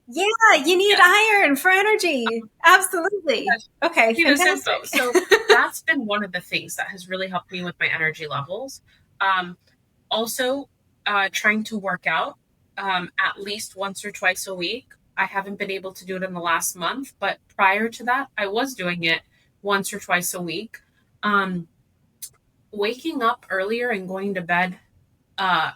[SPEAKER 1] Yeah, you need iron for energy. Absolutely. Okay, fantastic.
[SPEAKER 2] So that's been one of the things that has really helped me with my energy levels. Also, trying to work out at least once or twice a week. I haven't been able to do it in the last month, but prior to that, I was doing it once or twice a week. Um, Waking up earlier and going to bed uh,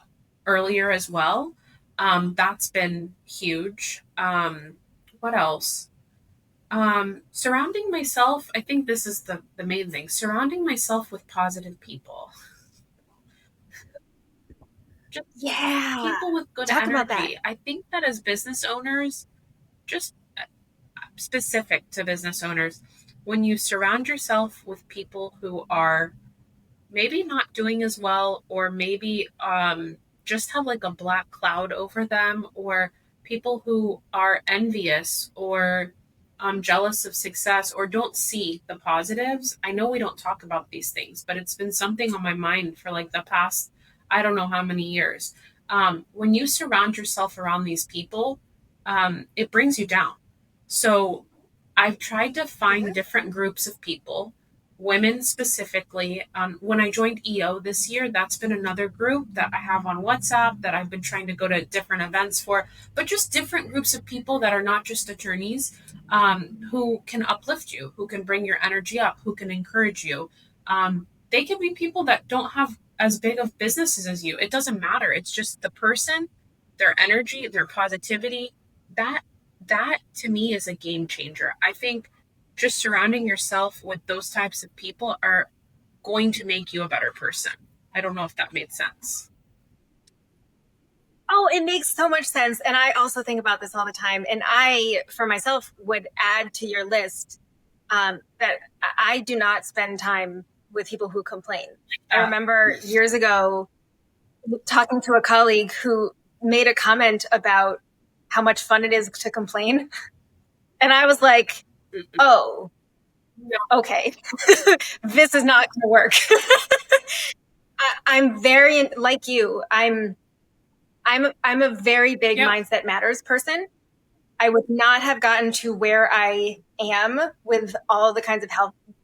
[SPEAKER 2] earlier as well. That's been huge. What else? Surrounding myself, I think this is the main thing. Surrounding myself with positive people. Just people with good
[SPEAKER 1] Talk
[SPEAKER 2] energy.
[SPEAKER 1] about that.
[SPEAKER 2] I think that as business owners, just specific to business owners, when you surround yourself with people who are maybe not doing as well, or maybe just have like a black cloud over them, or people who are envious or jealous of success or don't see the positives. I know we don't talk about these things, but it's been something on my mind for like the past, I don't know how many years. When you surround yourself around these people, it brings you down. So I've tried to find different groups of people, women specifically. When I joined EO this year, that's been another group that I have on WhatsApp that I've been trying to go to different events for, but just different groups of people that are not just attorneys, who can uplift you, who can bring your energy up, who can encourage you. They can be people that don't have as big of businesses as you. It doesn't matter. It's just the person, their energy, their positivity. That that to me is a game changer. I think just surrounding yourself with those types of people are going to make you a better person. I don't know if that made sense.
[SPEAKER 1] Oh, it makes so much sense. And I also think about this all the time. And I, for myself, would add to your list that I do not spend time with people who complain. I remember years ago talking to a colleague who made a comment about how much fun it is to complain. And I was like, oh, okay, this is not going to work. I'm very like you. I'm a very big mindset matters person. I would not have gotten to where I am with all the kinds of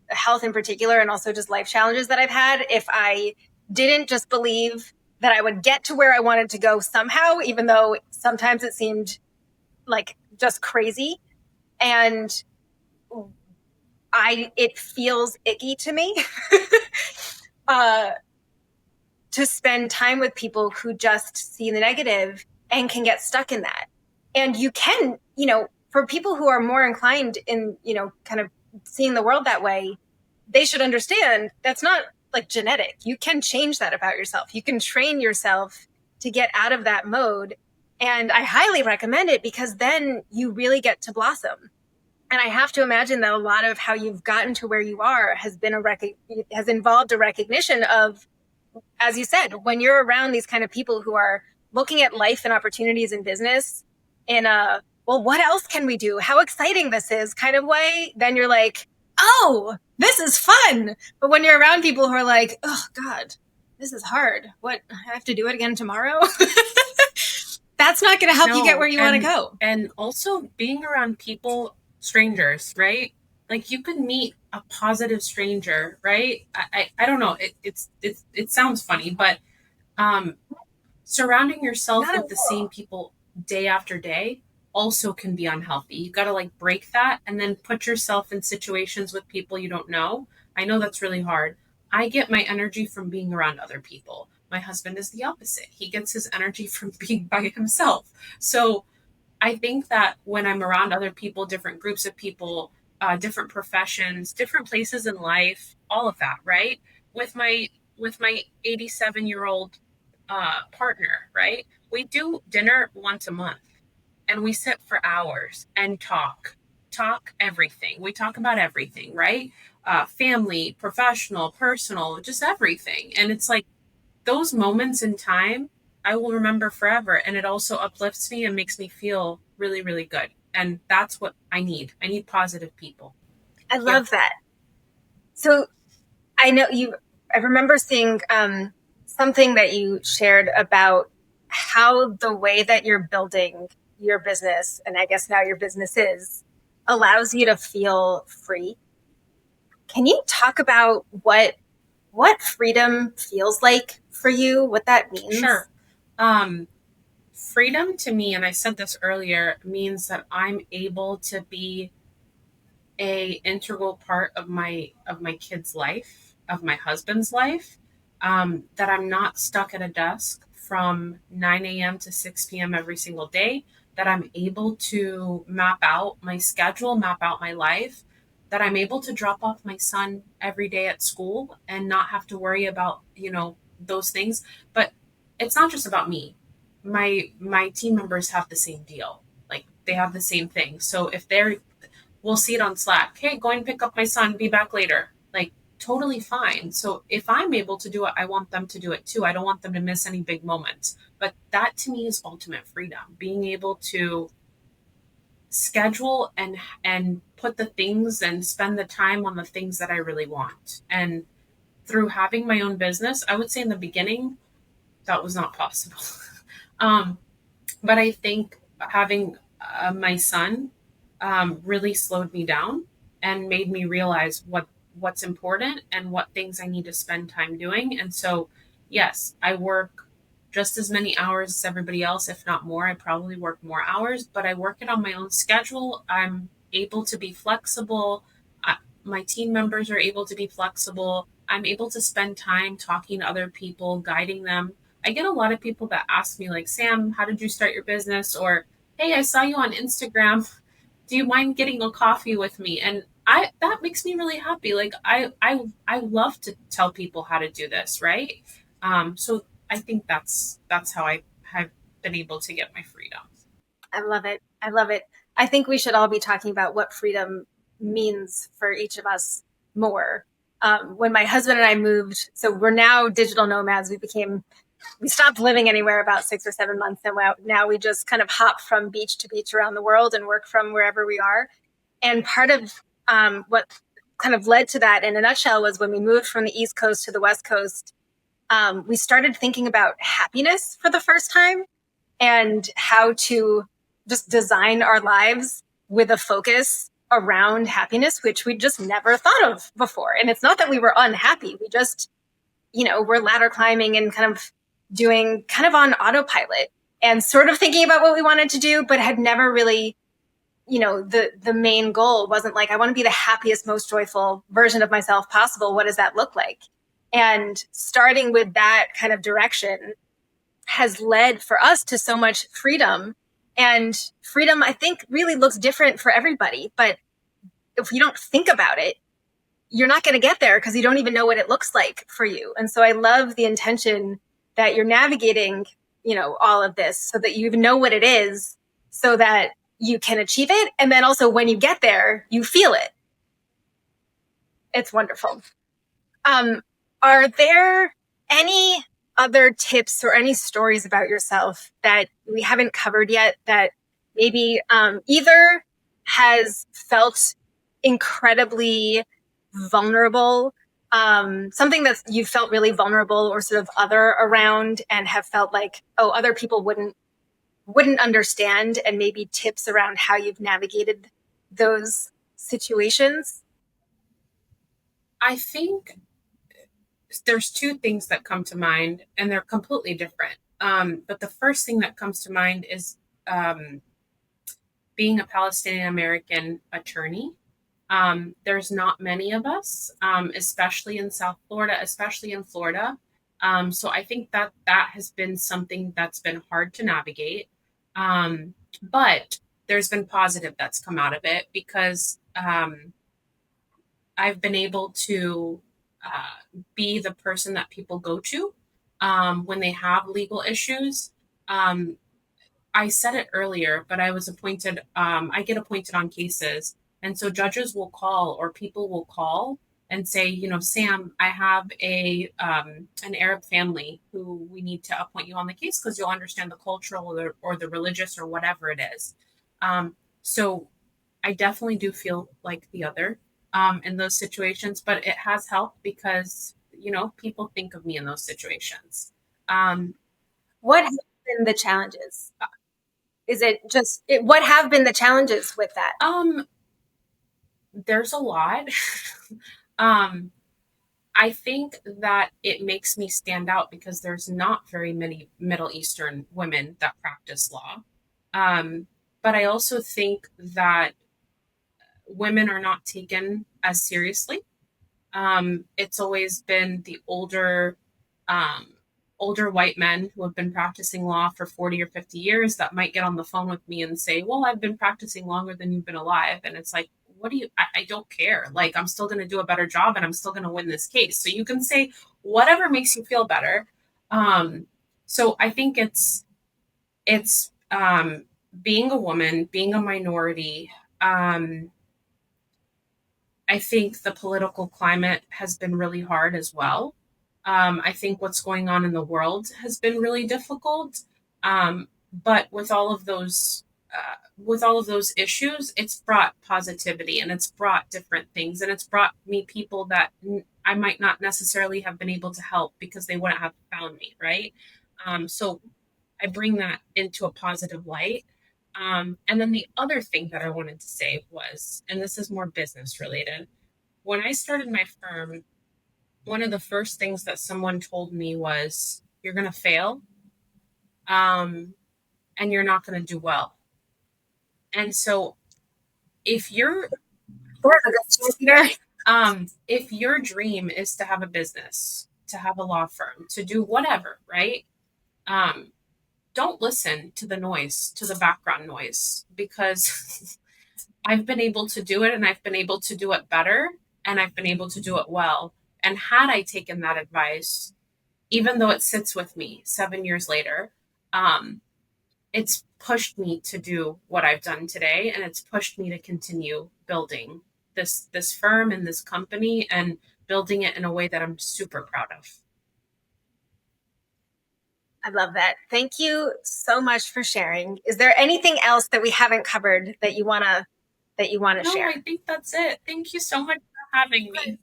[SPEAKER 1] health in particular, and also just life challenges that I've had if I didn't just believe that I would get to where I wanted to go somehow, even though sometimes it seemed like just crazy. And it feels icky to me to spend time with people who just see the negative and can get stuck in that. And you can, for people who are more inclined in, kind of seeing the world that way, they should understand that's not like genetic. You can change that about yourself. You can train yourself to get out of that mode. And I highly recommend it because then you really get to blossom. And I have to imagine that a lot of how you've gotten to where you are has involved a recognition of, as you said, when you're around these kind of people who are looking at life and opportunities in business in a, well, what else can we do? How exciting this is kind of way, then you're like, oh, this is fun. But when you're around people who are like, oh God, this is hard. What, I have to do it again tomorrow? That's not going to help you get where you want to go.
[SPEAKER 2] And also being around people, strangers, right? Like you could meet a positive stranger, right? I don't know. It sounds funny, but surrounding yourself with the same people day after day also can be unhealthy. You got to like break that and then put yourself in situations with people you don't know. I know that's really hard. I get my energy from being around other people. My husband is the opposite. He gets his energy from being by himself. So I think that when I'm around other people, different groups of people, different professions, different places in life, all of that, right? With my with my 87-year-old partner, right? We do dinner once a month and we sit for hours and talk everything. We talk about everything, right? Family, professional, personal, just everything. And it's like those moments in time I will remember forever. And it also uplifts me and makes me feel really, really good. And that's what I need. I need positive people.
[SPEAKER 1] I
[SPEAKER 2] Yeah.
[SPEAKER 1] love that. So I know I remember seeing something that you shared about how the way that you're building your business, and I guess now your business is, allows you to feel free. Can you talk about what freedom feels like for you, what that means?
[SPEAKER 2] Sure. Freedom to me, and I said this earlier, means that I'm able to be a integral part of my kid's life, of my husband's life. That I'm not stuck at a desk from 9 a.m. to 6 p.m. every single day. That I'm able to map out my schedule, map out my life. That I'm able to drop off my son every day at school and not have to worry about those things. But it's not just about me. My team members have the same deal. Like they have the same thing. So if they're we'll see it on Slack. Hey, go and pick up my son, be back later. Like, totally fine. So if I'm able to do it, I want them to do it too. I don't want them to miss any big moments. But that to me is ultimate freedom. Being able to schedule and put the things and spend the time on the things that I really want. And through having my own business, I would say in the beginning that was not possible. um, but I think having my son really slowed me down and made me realize what's important and what things I need to spend time doing. And so, yes, I work just as many hours as everybody else, if not more. I probably work more hours, but I work it on my own schedule. I'm able to be flexible. My team members are able to be flexible. I'm able to spend time talking to other people, guiding them. I get a lot of people that ask me, like, Sam, how did you start your business? Or, hey, I saw you on Instagram. Do you mind getting a coffee with me? And I that makes me really happy. Like I love to tell people how to do this, right? So I think that's how I have been able to get my freedom.
[SPEAKER 1] I love it. I love it. I think we should all be talking about what freedom means for each of us more. When my husband and I moved, so we're now digital nomads. We stopped living anywhere about 6 or 7 months, and now we just kind of hop from beach to beach around the world and work from wherever we are. And part of what kind of led to that in a nutshell was when we moved from the East Coast to the West Coast, we started thinking about happiness for the first time and how to just design our lives with a focus around happiness, which we just never thought of before. And it's not that we were unhappy. We just, we're ladder climbing and kind of doing kind of on autopilot and sort of thinking about what we wanted to do, but had never really, the main goal wasn't like, I want to be the happiest, most joyful version of myself possible. What does that look like? And starting with that kind of direction has led for us to so much freedom. And freedom, I think, really looks different for everybody. But if you don't think about it, you're not going to get there because you don't even know what it looks like for you. And so I love the intention that you're navigating, all of this so that you even know what it is so that you can achieve it. And then also when you get there, you feel it. It's wonderful. Are there any other tips or any stories about yourself that we haven't covered yet that maybe either has felt incredibly vulnerable, something that you felt really vulnerable or sort of other around and have felt like, oh, other people wouldn't understand, and maybe tips around how you've navigated those situations?
[SPEAKER 2] I think there's two things that come to mind, and they're completely different. But the first thing that comes to mind is being a Palestinian American attorney. There's not many of us, especially in South Florida, especially in Florida. So I think that has been something that's been hard to navigate. But there's been positive that's come out of it because I've been able to be the person that people go to when they have legal issues. Um, I said it earlier, but I was appointed, I get appointed on cases. And so judges will call or people will call and say, Sam, I have an Arab family who we need to appoint you on the case because you'll understand the cultural or the religious or whatever it is. So I definitely do feel like the other in those situations, but it has helped because, people think of me in those situations.
[SPEAKER 1] What have been the challenges? Is it just what have been the challenges with that?
[SPEAKER 2] There's a lot. um, I think that it makes me stand out because there's not very many Middle Eastern women that practice law. But I also think that women are not taken as seriously. It's always been the um, older white men who have been practicing law for 40 or 50 years that might get on the phone with me and say, well, I've been practicing longer than you've been alive. And it's like, what do you, I don't care. Like, I'm still going to do a better job and I'm still going to win this case. So you can say whatever makes you feel better. So I think it's being a woman, being a minority, I think the political climate has been really hard as well. I think what's going on in the world has been really difficult. But with all of those issues, it's brought positivity and it's brought different things and it's brought me people that I might not necessarily have been able to help because they wouldn't have found me, right? So I bring that into a positive light. And then the other thing that I wanted to say was, and this is more business related, when I started my firm, one of the first things that someone told me was, you're going to fail and you're not going to do well. And so if you're, if your dream is to have a business, to have a law firm, to do whatever, right? Don't listen to the noise, to the background noise, because I've been able to do it and I've been able to do it better and I've been able to do it well. And had I taken that advice, even though it sits with me 7 years later, it's pushed me to do what I've done today, and it's pushed me to continue building this firm and this company and building it in a way that I'm super proud of.
[SPEAKER 1] I love that. Thank you so much for sharing. Is there anything else that we haven't covered that you wanna share?
[SPEAKER 2] No, I think that's it. Thank you so much for having me.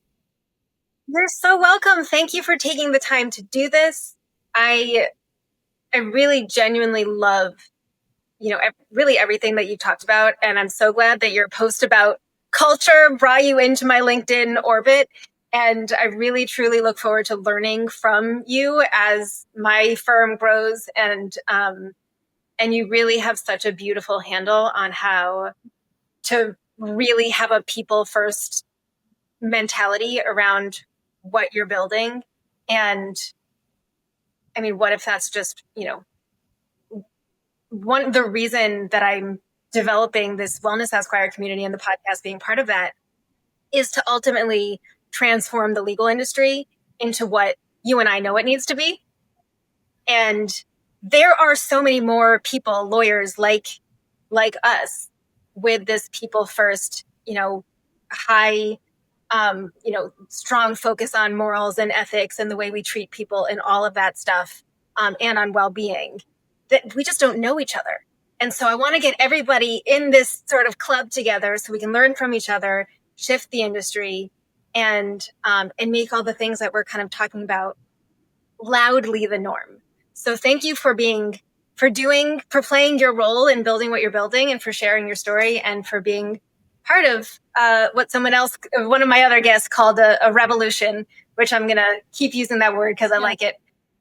[SPEAKER 1] You're so welcome. Thank you for taking the time to do this. I really genuinely love, really everything that you talked about. And I'm so glad that your post about culture brought you into my LinkedIn orbit. And I really, truly look forward to learning from you as my firm grows. And you really have such a beautiful handle on how to really have a people first mentality around what you're building. And I mean, what if that's just, the reason that I'm developing this Wellness Esquire community and the podcast being part of that is to ultimately transform the legal industry into what you and I know it needs to be. And there are so many more people, lawyers like us, with this people first, high, strong focus on morals and ethics and the way we treat people and all of that stuff, and on well-being, that we just don't know each other. And so I want to get everybody in this sort of club together so we can learn from each other, shift the industry, and make all the things that we're kind of talking about loudly the norm. So thank you for playing your role in building what you're building, and for sharing your story, and for being part of what one of my other guests called a revolution, which I'm going to keep using that word because I like it.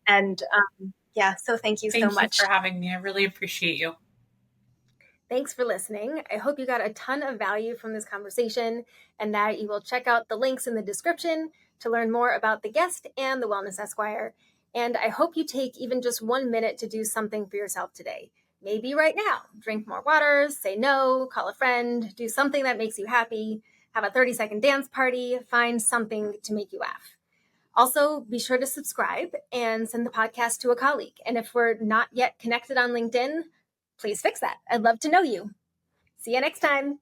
[SPEAKER 1] And so thank you so much.
[SPEAKER 2] Thank you for having me. I really appreciate you.
[SPEAKER 1] Thanks for listening. I hope you got a ton of value from this conversation and that you will check out the links in the description to learn more about the guest and the Wellness Esquire. And I hope you take even just 1 minute to do something for yourself today. Maybe right now, drink more water, say no, call a friend, do something that makes you happy, have a 30-second dance party, find something to make you laugh. Also, be sure to subscribe and send the podcast to a colleague. And if we're not yet connected on LinkedIn, please fix that. I'd love to know you. See you next time.